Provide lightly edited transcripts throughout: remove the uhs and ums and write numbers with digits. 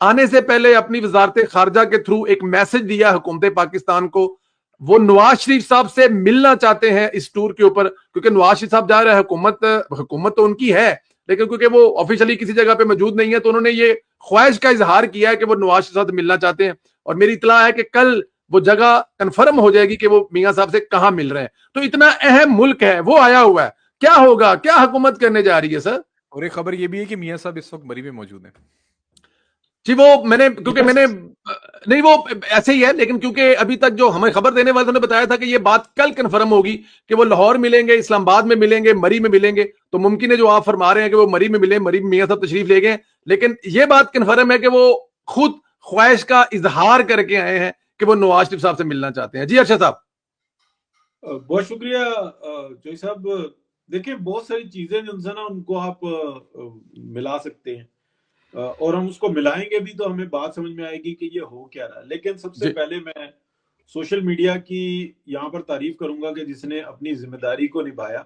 آنے سے پہلے اپنی وزارت خارجہ کے تھرو ایک میسج دیا حکومت پاکستان کو, وہ نواز شریف صاحب سے ملنا چاہتے ہیں اس ٹور کے اوپر, کیونکہ نواز شریف صاحب جا رہے ہیں, حکومت تو ان کی ہے لیکن کیونکہ وہ آفیشلی کسی جگہ پہ موجود نہیں ہے تو انہوں نے یہ خواہش کا اظہار کیا ہے کہ وہ نواز شریف صاحب سے ملنا چاہتے ہیں, اور میری اطلاع ہے کہ کل وہ جگہ کنفرم ہو جائے گی کہ وہ میاں صاحب سے کہاں مل رہے ہیں. تو اتنا اہم ملک ہے, وہ آیا ہوا ہے, کیا ہوگا, کیا حکومت کرنے جا رہی ہے سر؟ اور ایک خبر یہ بھی ہے کہ میاں صاحب اس وقت مری میں موجود ہیں. جی وہ میں نے نہیں وہ ایسے ہی ہے, لیکن کیونکہ ابھی تک جو ہمیں خبر دینے والوں نے بتایا تھا کہ یہ بات کل کنفرم ہوگی کہ وہ لاہور ملیں گے, اسلام آباد میں ملیں گے, مری میں ملیں گے, تو ممکن ہے جو آپ فرما رہے ہیں کہ وہ مری میں ملیں, مری میں میاں صاحب تشریف لے گئے, لیکن یہ بات کنفرم ہے کہ وہ خود خواہش کا اظہار کر کے آئے ہیں کہ وہ نواز شریف صاحب سے ملنا چاہتے ہیں. جی ارشد صاحب. بہت شکریہ جوئی صاحب. دیکھیں بہت ساری چیزیں جو نا ان کو آپ ملا سکتے ہیں, اور ہم اس کو ملائیں گے بھی تو ہمیں بات سمجھ میں آئے گی کہ یہ ہو کیا رہا ہے. لیکن سب سے پہلے میں سوشل میڈیا کی یہاں پر تعریف کروں گا کہ جس نے اپنی ذمہ داری کو نبھایا,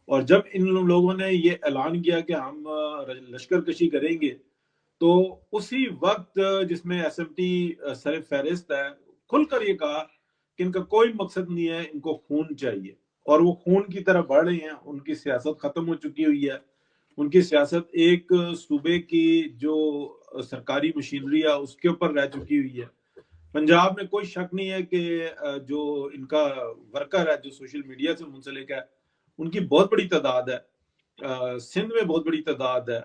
اور جب ان لوگوں نے یہ اعلان کیا کہ ہم لشکر کشی کریں گے تو اسی وقت جس میں ایس ایم ٹی سر فہرست ہے کھل کر یہ کہا کہ ان کا کوئی مقصد نہیں ہے, ان کو خون چاہیے, اور وہ خون کی طرف بڑھ رہے ہیں. ان کی سیاست ختم ہو چکی ہوئی ہے, ان کی سیاست ایک صوبے کی جو سرکاری مشینری ہے اس کے اوپر رہ چکی ہوئی ہے. پنجاب میں کوئی شک نہیں ہے کہ جو ان کا ورکر ہے جو سوشل میڈیا سے منسلک ہے ان کی بہت بڑی تعداد ہے, سندھ میں بہت بڑی تعداد ہے,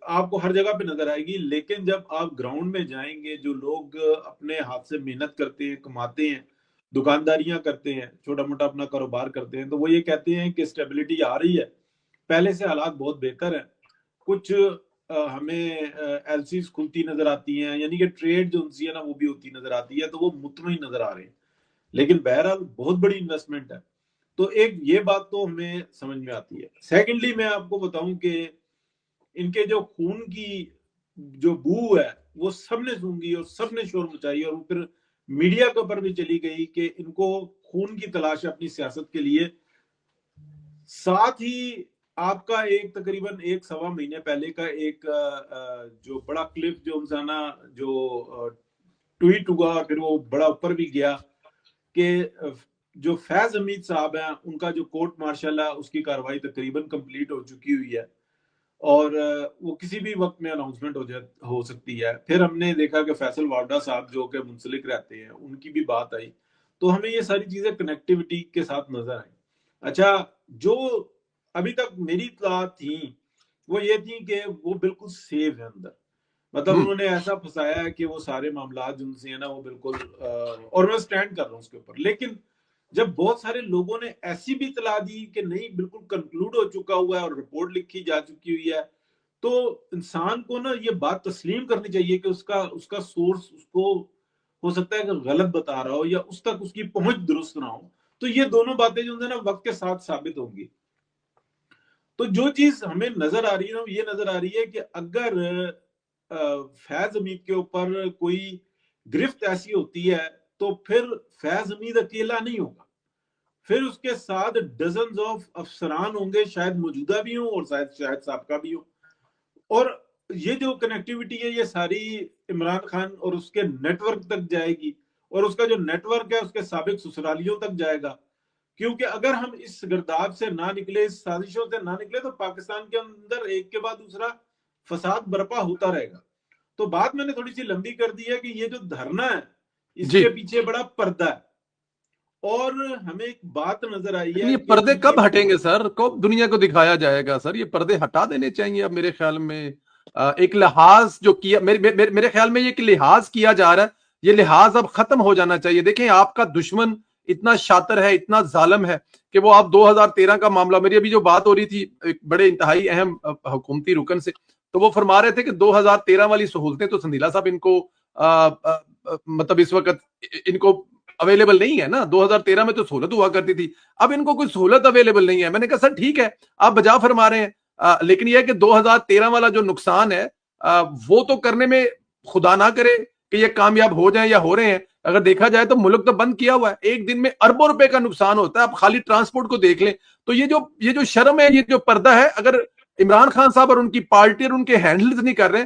آپ کو ہر جگہ پہ نظر آئے گی. لیکن جب آپ گراؤنڈ میں جائیں گے, جو لوگ اپنے ہاتھ سے محنت کرتے ہیں, کماتے ہیں, دکانداریاں کرتے ہیں, چھوٹا موٹا اپنا کاروبار کرتے ہیں, تو وہ یہ کہتے ہیں کہ اسٹیبلٹی آ رہی ہے, پہلے سے حالات بہت بہتر ہیں. کچھ ہمیں ایل سیز کھلتی نظر آتی ہیں, یعنی کہ ٹریڈ جو انسی ہے نا وہ بھی ہوتی نظر آتی ہے, تو وہ مطمئن نظر آ رہے ہیں. لیکن بہرحال بہت بڑی انویسٹمنٹ ہے, تو ایک یہ بات تو ہمیں سمجھ میں آتی ہے. سیکنڈلی میں آپ کو بتاؤں کہ ان کے جو خون کی جو بو ہے وہ سب نے سونگی اور سب نے شور مچائی, اور پھر میڈیا کے اوپر بھی چلی گئی کہ ان کو خون کی تلاش ہے اپنی سیاست کے لیے. ساتھ ہی آپ کا ایک تقریباً 1-1.25 مہینے پہلے کا ایک جو بڑا کلپ جو انسانا جو ٹویٹ ہوا, پھر وہ بڑا اوپر بھی گیا کہ جو فیض حمید صاحب ہیں ان کا جو کورٹ مارشل ہے اس کی کاروائی تقریباً کمپلیٹ ہو چکی ہوئی ہے, اور وہ کسی بھی وقت میں اناؤنسمنٹ ہو سکتی ہے. پھر ہم نے دیکھا کہ فیصل وارڈا صاحب جو کہ منسلک رہتے ہیں ان کی بھی بات آئی, تو ہمیں یہ ساری چیزیں کنیکٹیوٹی کے ساتھ نظر آئیں. اچھا, جو ابھی تک میری اطلاعات تھیں وہ یہ تھی کہ وہ بالکل سیف ہے اندر, مطلب انہوں نے ایسا پھنسایا ہے کہ وہ سارے معاملات جن سے ہیں نا وہ بالکل, اور میں سٹینڈ کر رہا ہوں اس کے اوپر. لیکن جب بہت سارے لوگوں نے ایسی بھی اطلاع دی کہ نہیں بالکل کنکلوڈ ہو چکا ہوا ہے اور رپورٹ لکھی جا چکی ہوئی ہے, تو انسان کو نا یہ بات تسلیم کرنی چاہیے کہ اس کا سورس اس کو ہو سکتا ہے کہ غلط بتا رہا ہو یا اس تک اس کی پہنچ درست نہ ہو. تو یہ دونوں باتیں جو ہیں نا وقت کے ساتھ ثابت ہوں گی. تو جو چیز ہمیں نظر آ رہی ہے نا یہ نظر آ رہی ہے کہ اگر فیض حمید کے اوپر کوئی گرفت ایسی ہوتی ہے تو پھر فیض حمید اکیلا نہیں ہوگا, پھر اس کے ساتھ ڈزنز آف افسران ہوں گے, شاید موجودہ بھی ہوں اور شاید سابقہ بھی ہوں. اور یہ جو کنیکٹیوٹی ہے یہ ساری عمران خان اور اس کے نیٹ ورک تک جائے گی, اور اس کا جو نیٹ ورک ہے اس کے سابق سسرالیوں تک جائے گا. کیونکہ اگر ہم اس گرداب سے نہ نکلے, اس سازشوں سے نہ نکلے, تو پاکستان کے اندر ایک کے بعد دوسرا فساد برپا ہوتا رہے گا. تو بات میں نے تھوڑی سی لمبی کر دی ہے کہ یہ جو دھرنا ہے اس کے پیچھے بڑا پردہ ہے, اور ہمیں ایک بات نظر آئی ہے. یہ پردے کب ہٹیں گے سر, کب دنیا کو دکھایا جائے گا سر؟ یہ پردے ہٹا دینے چاہیے اب میرے خیال میں. ایک لحاظ جو کیا میرے خیال میں یہ ایک لحاظ کیا جا رہا ہے, یہ لحاظ اب ختم ہو جانا چاہیے. دیکھیں آپ کا دشمن اتنا شاطر ہے, اتنا ظالم ہے کہ وہ آپ 2013 کا معاملہ, میری ابھی جو بات ہو رہی تھی ایک بڑے انتہائی اہم حکومتی رکن سے, تو وہ فرما رہے تھے کہ 2013 والی سہولتیں تو سندیلا صاحب ان کو مطلب اس وقت ان کو اویلیبل نہیں ہے نا. 2013 میں تو سہولت ہوا کرتی تھی, اب ان کو کوئی سہولت اویلیبل نہیں ہے. میں نے کہا سر ٹھیک ہے آپ بجا فرما رہے ہیں, لیکن یہ ہے کہ 2013 والا جو نقصان ہے وہ تو کرنے میں خدا نہ کرے کہ یہ کامیاب ہو جائیں یا ہو رہے ہیں. اگر دیکھا جائے تو ملک تو بند کیا ہوا ہے, ایک دن میں اربوں روپے کا نقصان ہوتا ہے. آپ خالی ٹرانسپورٹ کو دیکھ لیں. تو یہ جو شرم ہے, یہ جو پردہ ہے, اگر عمران خان صاحب اور ان کی پارٹی اور ان کے ہینڈلز نہیں کر رہے ہیں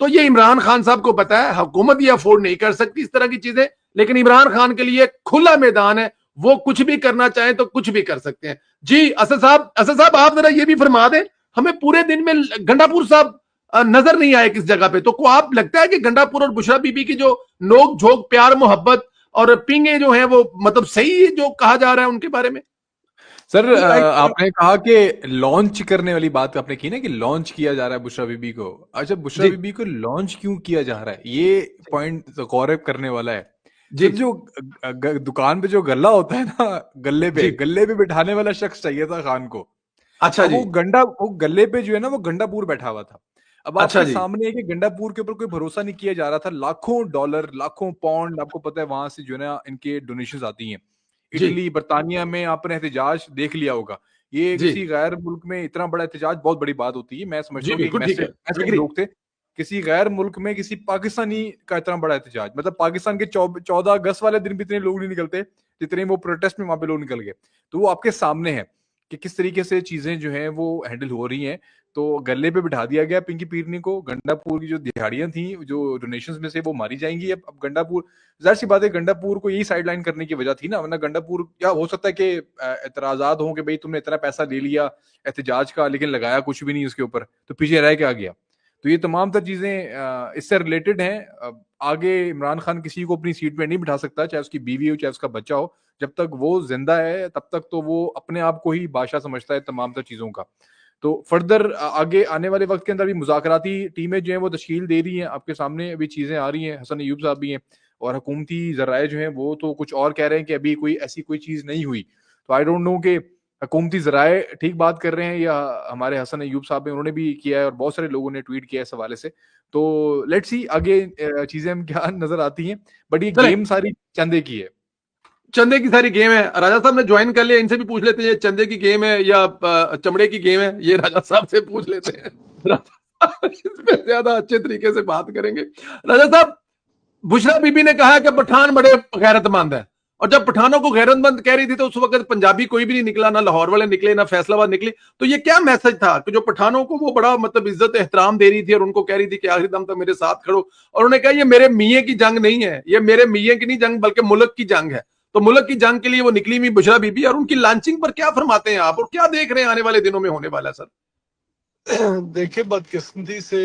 تو یہ عمران خان صاحب کو پتا ہے حکومت یہ افورڈ نہیں کر سکتی اس طرح کی چیزیں, لیکن عمران خان کے لیے کھلا میدان ہے, وہ کچھ بھی کرنا چاہیں تو کچھ بھی کر سکتے ہیں. جی اسد صاحب آپ ذرا یہ بھی فرما دیں, ہمیں پورے دن میں گنڈا پور صاحب نظر نہیں آئے کس جگہ پہ, تو کو آپ لگتا ہے کہ گنڈا پور اور بشرا بی بی کی جو نوک جھوک پیار محبت اور پنگیں جو ہیں وہ مطلب صحیح جو کہا جا رہا ہے ان کے بارے میں؟ سر آپ نے کہا کہ لانچ کرنے والی بات آپ نے کی نا کہ لانچ کیا جا رہا ہے بشرا بی بی کو. اچھا بشرا بی بی کو لانچ کیوں کیا جا رہا ہے, یہ پوائنٹ غور کرنے والا ہے. جو دکان پہ جو غلہ ہوتا ہے نا, گلے پہ بٹھانے والا شخص چاہیے تھا خان کو. اچھا وہ گلے پہ جو ہے نا وہ گنڈا پور بیٹھا ہوا تھا. اب آپ کے سامنے ہے کہ گنڈا پور کے اوپر کوئی بھروسہ نہیں کیا جا رہا تھا. لاکھوں ڈالر لاکھوں پاؤنڈ آپ کو پتا ہے وہاں سے جو ہے نا ان کے ڈونیشنز آتی ہیں. اٹلی برطانیہ میں آپ نے احتجاج دیکھ لیا ہوگا. یہ کسی غیر ملک میں اتنا بڑا احتجاج بہت بڑی بات ہوتی ہے. میں سمجھتا ہوں کہ ایسے لوگ تھے کسی غیر ملک میں کسی پاکستانی کا اتنا بڑا احتجاج, مطلب پاکستان کے 14 اگست والے دن بھی اتنے لوگ نہیں نکلتے جتنے وہ پروٹیسٹ میں وہاں پہ لوگ نکل گئے. تو وہ آپ کے سامنے ہے کہ کس طریقے سے چیزیں جو ہیں وہ ہینڈل ہو رہی ہیں. تو گلے پہ بٹھا دیا گیا پنکی پیرنی کو. گنڈا پور کی جو دہاڑیاں تھیں جو ڈونیشنز میں سے وہ ماری جائیں گی. اب گنڈا پور, ظاہر سی بات ہے گنڈا پور کو یہی سائڈ لائن کرنے کی وجہ تھی نا, ورنہ گنڈا پور کیا ہو سکتا ہے کہ اعتراضات ہوں کہ بھئی تم نے اتنا پیسہ لے لیا احتجاج کا لیکن لگایا کچھ بھی نہیں اس کے اوپر, تو پیچھے رہ کے آ گیا. تو یہ تمام تر چیزیں اس سے ریلیٹڈ ہیں. آگے عمران خان کسی کو اپنی سیٹ پہ نہیں بٹھا سکتا, چاہے اس کی بیوی ہو چاہے اس کا بچہ ہو. جب تک وہ زندہ ہے تب تک تو وہ اپنے آپ کو ہی بادشاہ سمجھتا ہے تمام تر چیزوں کا. تو فردر آگے آنے والے وقت کے اندر بھی مذاکراتی ٹیمیں جو ہیں وہ تشکیل دے رہی ہیں. آپ کے سامنے ابھی چیزیں آ رہی ہیں, حسن ایوب صاحب بھی ہیں, اور حکومتی ذرائع جو ہیں وہ تو کچھ اور کہہ رہے ہیں کہ ابھی کوئی ایسی کوئی چیز نہیں ہوئی. تو آئی ڈونٹ نو کہ حکومتی ذرائع ٹھیک بات کر رہے ہیں یا ہمارے حسن ایوب صاحب ہیں انہوں نے بھی کیا ہے, اور بہت سارے لوگوں نے ٹویٹ کیا ہے اس حوالے سے. تو لیٹس سی آگے چیزیں ہم کیا نظر آتی ہیں, بٹ یہ گیم ساری چندے کی ہے. چندے کی ساری گیم ہے. راجا صاحب نے جوائن کر لیا, ان سے بھی پوچھ لیتے ہیں یہ چندے کی گیم ہے یا چمڑے کی گیم ہے. یہ راجا صاحب سے پوچھ لیتے ہیں, اس پہ زیادہ اچھے طریقے سے بات کریں گے. راجا صاحب, بشرا بی بی نے کہا کہ پٹھان بڑے غیرت مند ہیں, اور جب پٹھانوں کو غیرت مند کہہ رہی تھی تو اس وقت پنجابی کوئی بھی نہیں نکلا, نہ لاہور والے نکلے نہ فیصلہ آباد نکلی. تو یہ کیا میسج تھا کہ جو پٹھانوں کو وہ بڑا مطلب عزت احترام دے رہی تھی اور ان کو کہہ رہی تھی کہ آخری دم تک میرے ساتھ کھڑو, اور انہوں نے کہا یہ میرے میاں کی جنگ نہیں ہے, یہ میرے میاں کی نہیں جنگ بلکہ ملک کی جنگ ہے. تو ملک کی جنگ کے لیے وہ نکلی ہوئی بشرا بی بی, اور ان کی لانچنگ پر کیا فرماتے ہیں آپ, اور کیا دیکھ رہے ہیں آنے والے دنوں میں ہونے والا ہے سر؟ دیکھیں بدقسمتی سے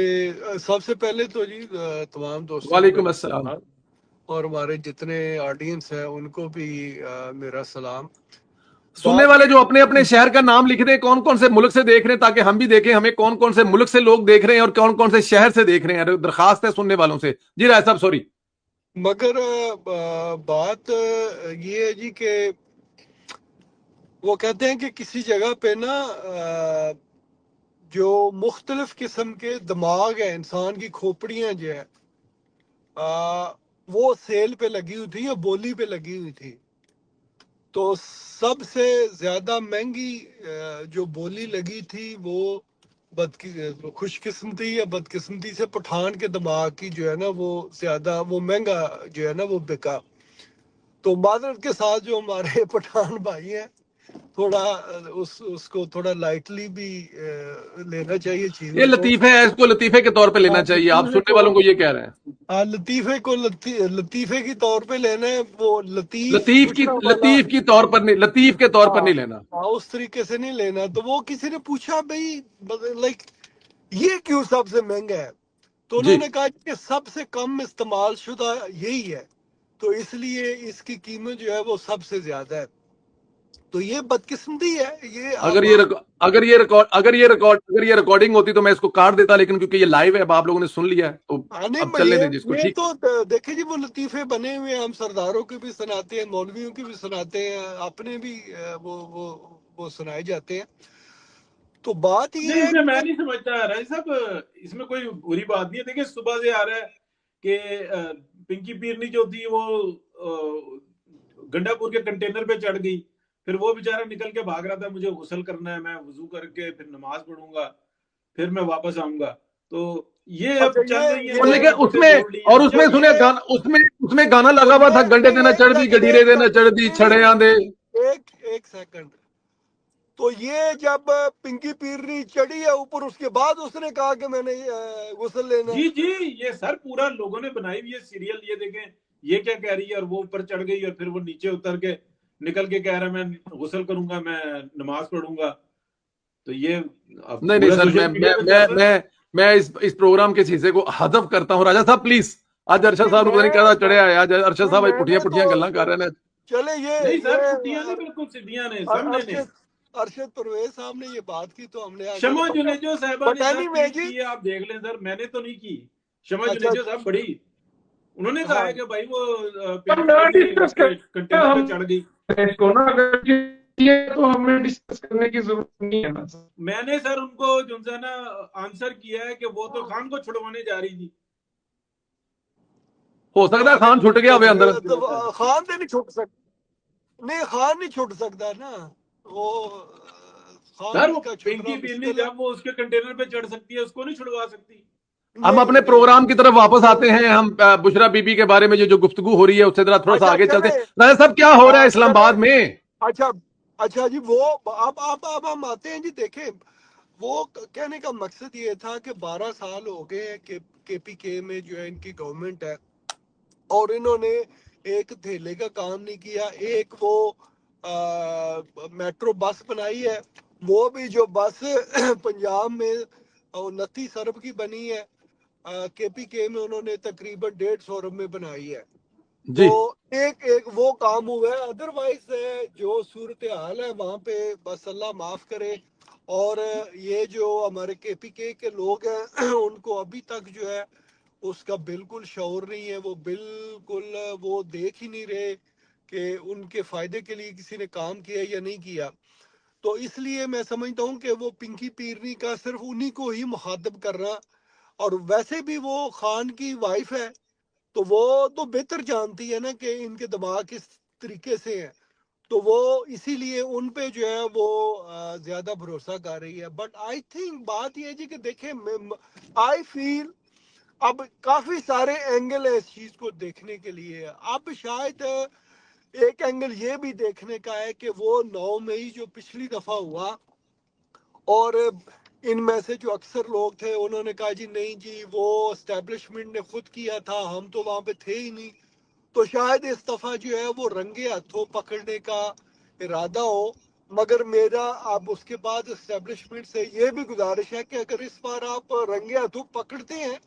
سب سے پہلے تو جی تمام دوستوں وعلیکم السلام, اور ہمارے جتنے آڈینس ہیں ان کو بھی میرا سلام. سننے والے جو اپنے اپنے شہر کا نام لکھ رہے ہیں, کون کون سے ملک سے دیکھ رہے ہیں, تاکہ ہم بھی دیکھیں ہمیں کون کون سے ملک سے لوگ دیکھ رہے ہیں اور کون کون سے شہر سے دیکھ رہے ہیں. درخواست ہے سننے والوں سے. جی رائے صاحب سوری. مگر بات یہ ہے جی کہ وہ کہتے ہیں کہ کسی جگہ پہ نا جو مختلف قسم کے دماغ ہیں, انسان کی کھوپڑیاں جو ہے وہ سیل پہ لگی ہوئی تھی یا بولی پہ لگی ہوئی تھی. تو سب سے زیادہ مہنگی جو بولی لگی تھی وہ خوش قسمتی یا بدقسمتی سے پٹھان کے دماغ کی جو ہے نا وہ زیادہ وہ مہنگا جو ہے نا وہ بکا. تو معذرت کے ساتھ جو ہمارے پٹھان بھائی ہیں تھوڑا اس کو تھوڑا لائٹلی بھی لینا چاہیے چیزیں. یہ لطیفے ہے, اس کو لطیفے کے طور پہ لینا چاہیے. آپ سننے والوں کو یہ کہہ رہے ہیں لطیفے کو لطیفے کی طور پہ لینا ہے, وہ لطیف کی طور پر نہیں, لطیف کے طور پر نہیں لینا, اس طریقے سے نہیں لینا. تو وہ کسی نے پوچھا بھائی لائک یہ کیوں سب سے مہنگا ہے, تو انہوں نے کہا کہ سب سے کم استعمال شدہ یہی ہے, تو اس لیے اس کی قیمت جو ہے وہ سب سے زیادہ ہے. تو یہ بدقسمتی ہے. یہ اگر یہ ریکارڈنگ ہوتی تو میں اس کو کاٹ دیتا, لیکن کیونکہ یہ لائیو ہے اب آپ لوگوں نے سن لیا ہے تو اب چلنے دیں جس کو. یہ تو دیکھیں جی وہ لطیفے بنے ہوئے ہیں, ہم سرداروں کے بھی سناتے ہیں, مولویوں کے بھی سناتے ہیں, اپنے بھی وہ سنائے جاتے ہیں. تو بات یہ ہے میں نہیں سمجھتا راجی صاحب, اس میں کوئی بری بات نہیں ہے. دیکھیں صبح سے آ رہا ہے کہ پنکی پیرنی جو تھی وہ گنڈا پور کے کنٹینر پہ چڑھ گئی, پھر وہ بیچارہ نکل کے بھاگ رہا تھا مجھے غسل کرنا ہے, میں وضو کر کے پھر نماز پڑھوں گا, پھر میں واپس آؤں گا. تو یہ اب چل رہی ہے. اس میں گانا لگا ہوا تھا, گنڈے دینا چڑھ دی گڈیرے دینا چڑھ دی چھڑے آندے. ایک سیکنڈ, تو یہ جب پنکی پیرنی چڑھی ہے اوپر اس کے بعد اس نے کہا کہ میں نے غسل لینا ہے. جی جی یہ سر پورا لوگوں نے بنائی ہوئی ہے سیریل, یہ دیکھیں یہ کیا کہہ رہی ہے, اور وہ اوپر چڑھ گئی اور پھر وہ نیچے اتر کے نکل کے کہہ رہا ہے میں غسل کروں گا, میں نماز پڑھوں گا. تو یہ نہیں سر, میں اس پروگرام کے حصے کو حذف کرتا ہوں. راجہ صاحب پلیز, آج ارشد صاحب پتہ نہیں کہاں چڑھے آئے, آج ارشد صاحب پٹھیاں گلاں کر رہے ہیں. چلے یہ نہیں سر پٹھیاں نہیں, بالکل سیدھیاں نے سامنے نے. ارشد پرویز صاحب نے یہ بات کی تو ہم نے شمع جنیجو صاحبہ نے سر کی, آپ دیکھ لیں سر, میں نے تو نہیں کی. شمع جنیجو صاحب بڑی, انہوں نے کہا ہے کہ بھائی وہ کنٹینر پہ چڑھ گئی. تو ہمیں ڈسکس کرنے کی ضرورت نہیں ہے نا. میں نے سر ان کو جو ہے نا آنسر کیا ہے کہ وہ تو خان کو چھڑوانے جا رہی تھی. ہو سکتا ہے خان چھٹ گیا ہوئے اندر. خان تو نہیں چھٹ سکتا, نہیں خان نہیں چھٹ سکتا نا. وہ سر وہ پنکی پیرنی جب وہ اس کے کنٹینر پہ چڑھ سکتی ہے, اس کو نہیں چھڑوا سکتی. ہم اپنے پروگرام کی طرف واپس آتے ہیں. ہم بشرا بی بی کے بارے میں جو گفتگو ہو رہی ہے اس سے ذرا تھوڑا سا آگے چلتے ہیں. راجہ صاحب کیا ہو رہا ہے اسلام آباد میں؟ اچھا جی, وہ اب ہم آتے ہیں جی. دیکھیں وہ کہنے کا مقصد یہ تھا کہ 12 سال ہو گئے کہ کے پی کے میں جو ہے ان کی گورنمنٹ ہے, اور انہوں نے ایک تھیلے کا کام نہیں کیا. ایک وہ میٹرو بس بنائی ہے, وہ بھی جو بس پنجاب میں 29 ارب کی بنی ہے, کے پی کے میں انہوں نے تقریباً 150 ارب میں بنائی ہے. تو ایک وہ کام ہوا ہے. ادروائز جو صورتحال ہے وہاں پہ بس اللہ معاف کرے. اور یہ جو ہمارے کے پی کے لوگ ہیں ان کو ابھی تک جو ہے اس کا بالکل شعور نہیں ہے. وہ بالکل وہ دیکھ ہی نہیں رہے کہ ان کے فائدے کے لیے کسی نے کام کیا یا نہیں کیا. تو اس لیے میں سمجھتا ہوں کہ وہ پنکی پیرنی کا صرف انہی کو ہی مخاطب کرنا, اور ویسے بھی وہ خان کی وائف ہے تو وہ تو بہتر جانتی ہے نا کہ ان کے دماغ کس طریقے سے ہیں. تو وہ اسی لیے ان پہ جو ہے وہ زیادہ بھروسہ کر رہی ہے. بٹ آئی تھنک بات یہ جی کہ دیکھیں آئی فیل اب کافی سارے اینگل ہے اس چیز کو دیکھنے کے لیے. اب شاید ایک اینگل یہ بھی دیکھنے کا ہے کہ وہ 9 مئی جو پچھلی دفعہ ہوا, اور ان میں سے جو اکثر لوگ تھے انہوں نے کہا جی نہیں جی وہ اسٹیبلشمنٹ نے خود کیا تھا, ہم تو وہاں پہ تھے ہی نہیں. تو شاید اس دفعہ جو ہے وہ رنگے ہاتھوں پکڑنے کا ارادہ ہو. مگر میرا اب اس کے بعد اسٹیبلشمنٹ سے یہ بھی گزارش ہے کہ اگر اس بار آپ رنگے ہاتھوں پکڑتے ہیں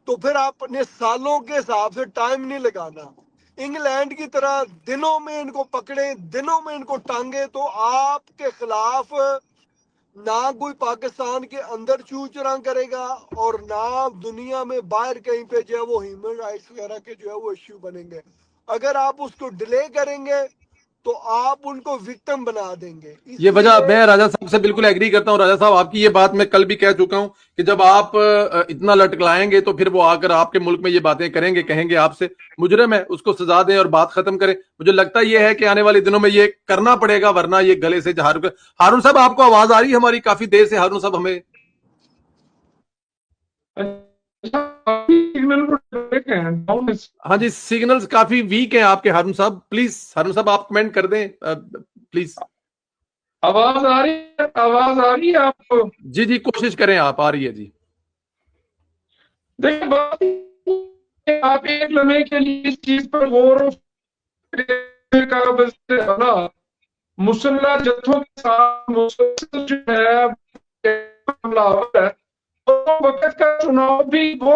تو پھر آپ اپنے سالوں کے حساب سے ٹائم نہیں لگانا. انگلینڈ کی طرح دنوں میں ان کو پکڑیں, دنوں میں ان کو ٹانگیں, تو آپ کے خلاف نہ کوئی پاکستان کے اندر چو چرا کرے گا اور نہ دنیا میں باہر کہیں پہ جو ہے وہ ہیومن رائٹس وغیرہ کے جو ہے وہ ایشو بنیں گے. اگر آپ اس کو ڈیلے کریں گے تو آپ ان کو وکٹم بنا دیں گے. یہ وجہ میں راجہ صاحب سے بالکل ایگری کرتا ہوں. راجہ صاحب آپ کی یہ بات میں کل بھی کہہ چکا ہوں کہ جب آپ اتنا لٹکلائیں گے تو پھر وہ آ کر آپ کے ملک میں یہ باتیں کریں گے, کہیں گے آپ سے مجرم ہے, اس کو سزا دیں اور بات ختم کریں. مجھے لگتا یہ ہے کہ آنے والے دنوں میں یہ کرنا پڑے گا, ورنہ یہ گلے سے جہار. ہارون صاحب آپ کو آواز آ رہی ہے ہماری کافی دیر سے؟ ہارون صاحب ہمیں ہاں جی سگنلز کافی ویک ہیں آپ کے. ہارون صاحب پلیز, ہارون صاحب آپ کمنٹ کر دیں پلیز. آواز آ رہی ہے آپ کو؟ جی جی کوشش کریں, آپ آ رہی ہے جی. دیکھیں بات آپ ایک لمحے کے لیے اس چیز پر غور کا مسلح جتھوں کے ساتھ مسلسل جو ہے وقت کا چناؤ بھی وہ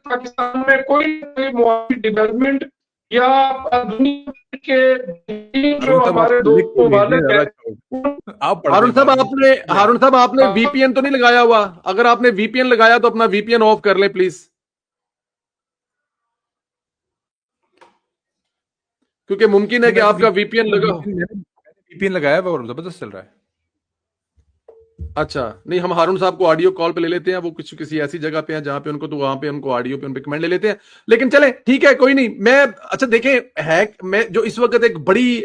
پاکستان میں کوئی معاشی ڈیولپمنٹ یا دنیا کے جو ہمارے دوست ممالک ہیں. ہارون صاحب آپ نے وی پی این تو نہیں لگایا ہوا؟ اگر آپ نے وی پی این لگایا تو اپنا وی پی این آف کر لیں پلیز, کیونکہ ممکن ہے کہ آپ کا وی پی این لگا. وی پی این لگایا ہوا اور زبردست چل رہا ہے. اچھا نہیں, ہم ہارون صاحب کو آڈیو کال پہ لے لیتے ہیں. وہ کسی ایسی جگہ پہ ہیں جہاں پہ ان کو, تو وہاں پہ ان کو آڈیو پہ ان پہ کمنٹ لے لیتے ہیں. لیکن چلیں ٹھیک ہے, کوئی نہیں. میں اچھا دیکھیں ہے میں جو اس وقت ایک بڑی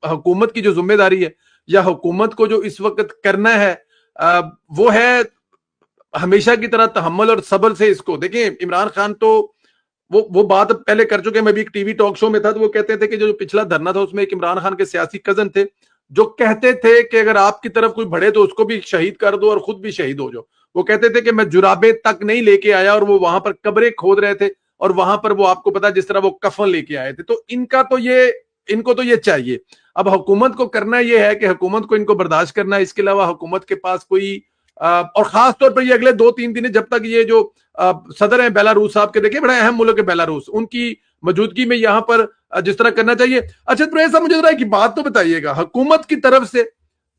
حکومت کی جو ذمہ داری ہے یا حکومت کو جو اس وقت کرنا ہے وہ ہے ہمیشہ کی طرح تحمل اور صبر سے اس کو. دیکھیں عمران خان تو وہ بات پہلے کر چکے. میں بھی ایک ٹی وی ٹاک شو میں تھا تو وہ کہتے تھے کہ جو پچھلا دھرنا تھا اس میں ایک عمران خان کے سیاسی کزن تھے جو کہتے تھے کہ اگر آپ کی طرف کوئی بڑھے تو اس کو بھی شہید کر دو اور خود بھی شہید ہو جاؤ. وہ کہتے تھے کہ میں جرابیں تک نہیں لے کے آیا, اور وہ وہاں پر قبریں کھود رہے تھے, اور وہاں پر وہ آپ کو پتا جس طرح وہ کفن لے کے آئے تھے. تو ان کو تو یہ چاہیے. اب حکومت کو کرنا یہ ہے کہ حکومت کو ان کو برداشت کرنا ہے. اس کے علاوہ حکومت کے پاس کوئی اور خاص طور پر یہ اگلے 2-3 دن جب تک یہ جو صدر ہیں بیلاروس صاحب کے, دیکھیں بڑا اہم ملک ہے بیلاروس, ان کی موجودگی میں یہاں پر جس طرح کرنا چاہیے. اچھا پروفیسر صاحب, مجھے ذرا ایک بات تو بتائیے گا, حکومت کی طرف سے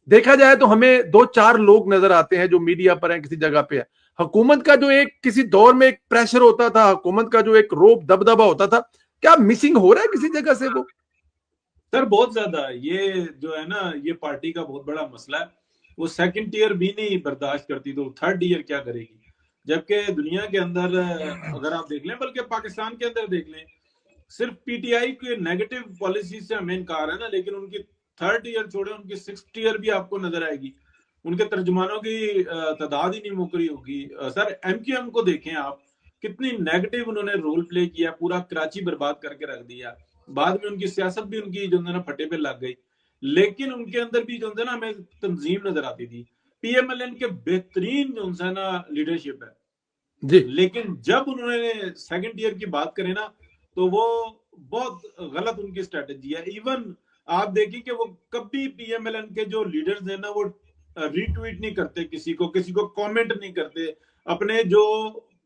دیکھا جائے تو ہمیں 2-4 لوگ نظر آتے ہیں جو میڈیا پر ہیں, کسی جگہ پہ ہے. حکومت کا جو ایک کسی دور میں ایک پریشر ہوتا تھا, حکومت کا جو ایک روب دبدبا ہوتا تھا, کیا مسنگ ہو رہا ہے کسی جگہ سے وہ؟ سر بہت زیادہ. یہ جو ہے نا, یہ پارٹی کا بہت بڑا مسئلہ ہے. وہ سیکنڈ ٹیئر بھی نہیں برداشت کرتی تو تھرڈ ٹیئر کیا کرے گی؟ جبکہ دنیا کے اندر اگر آپ دیکھ لیں, بلکہ پاکستان کے اندر دیکھ لیں, صرف پی ٹی آئی کے نیگیٹو پالیسی سے ہمیں انکار ہے نا, لیکن ان کی تھرڈ ٹیئر چھوڑے, ان کی سکس ٹیئر بھی آپ کو نظر آئے گی. ان کے ترجمانوں کی تعداد ہی نہیں مکری ہوگی. سر ایم کیو ایم کو دیکھیں آپ, کتنی نیگیٹو انہوں نے رول پلے کیا, پورا کراچی برباد کر کے رکھ دیا. بعد میں ان کی سیاست بھی ان کی جو ہے نا پھٹے پہ لگ گئی, لیکن ان کے اندر بھی جو ہے نا ہمیں تنظیم نظر آتی تھی. پی ایم ایل این کے بہترین جو ہے نا لیڈرشپ ہے جی, لیکن جب انہوں نے سیکنڈ ایئر کی بات کریں نا تو وہ بہت غلط ان کی اسٹریٹجی ہے. ایون آپ دیکھیں کہ وہ کبھی پی ایم ایل این کے جو لیڈرز ہیں نا, وہ ری ٹویٹ نہیں کرتے, کسی کو کامنٹ نہیں کرتے, اپنے جو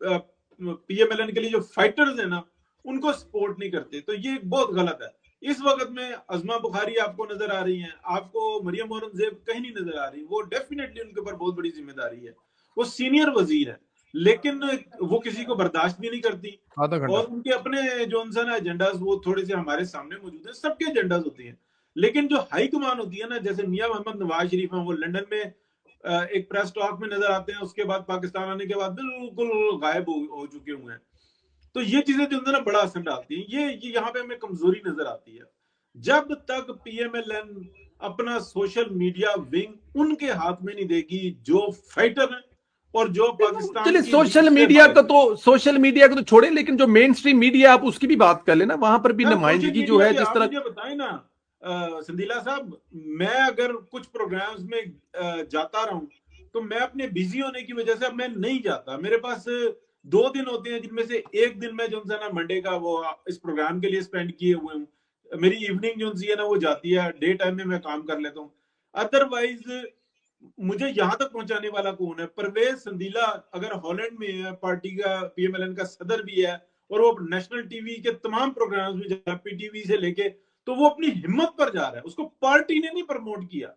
پی ایم ایل این کے لیے جو فائٹرز ہیں نا ان کو سپورٹ نہیں کرتے. تو یہ بہت غلط ہے. اس وقت میں عظمہ بخاری آپ کو نظر آ رہی ہیں, آپ کو مریم اورنگزیب کہیں نہیں نظر آ رہی. وہ ڈیفینیٹلی ان کے اوپر بہت بڑی ذمہ داری ہے. وہ سینئر وزیر ہے لیکن وہ کسی کو برداشت بھی نہیں کرتی, اور ان کے اپنے جو ایجنڈاز وہ تھوڑے سے ہمارے سامنے موجود ہیں. سب کے ایجنڈاز ہوتے ہیں, لیکن جو ہائی کمان ہوتی ہے نا, جیسے میاں محمد نواز شریف ہیں, وہ لندن میں ایک پریس ٹاک میں نظر آتے ہیں, اس کے بعد پاکستان آنے کے بعد بالکل غائب ہو چکے ہوئے ہیں. تو یہ چیزیں جو ہے نا بڑا اثر ڈالتی ہیں. یہ یہاں پہ ہمیں کمزوری نظر آتی ہے. جب تک پی ایم ایل این اپنا سوشل میڈیا ونگ ان کے ہاتھ میں نہیں دے گی جو فائٹر ہیں اور جو پاکستان چلیے سوشل میڈیا کو تو چھوڑیں, لیکن جو مین سٹریم میڈیا آپ اس کی بھی بات کر لیں نا, وہاں پر بھی نمائندگی جو ہے جس طرح. مجھے بتائیں نا سندیلا صاحب, میں اگر کچھ پروگرامز میں جاتا رہوں تو میں اپنے بزی ہونے کی وجہ سے اب میں نہیں جاتا. میرے پاس 2 دن ہوتے ہیں جن میں سے ایک دن میں جو ہے نا منڈے کا وہ اس پروگرام کے لیے اسپینڈ کیے ہوئے ہوں. میری ایوننگ جو ہے نا وہ جاتی ہے, ڈے ٹائم میں کام کر لیتا ہوں. ادروائز مجھے یہاں تک پہنچانے والا کون ہے؟ پرویز سندیلا اگر ہالینڈ میں ہے, پارٹی کا پی ایم ایل این کا صدر بھی ہے, اور وہ نیشنل ٹی وی کے تمام پروگرامز میں جا رہا ہے, پی ٹی وی سے لے کے, تو وہ اپنی ہمت پر جا رہا ہے. اس کو پارٹی نے نہیں پروموٹ کیا,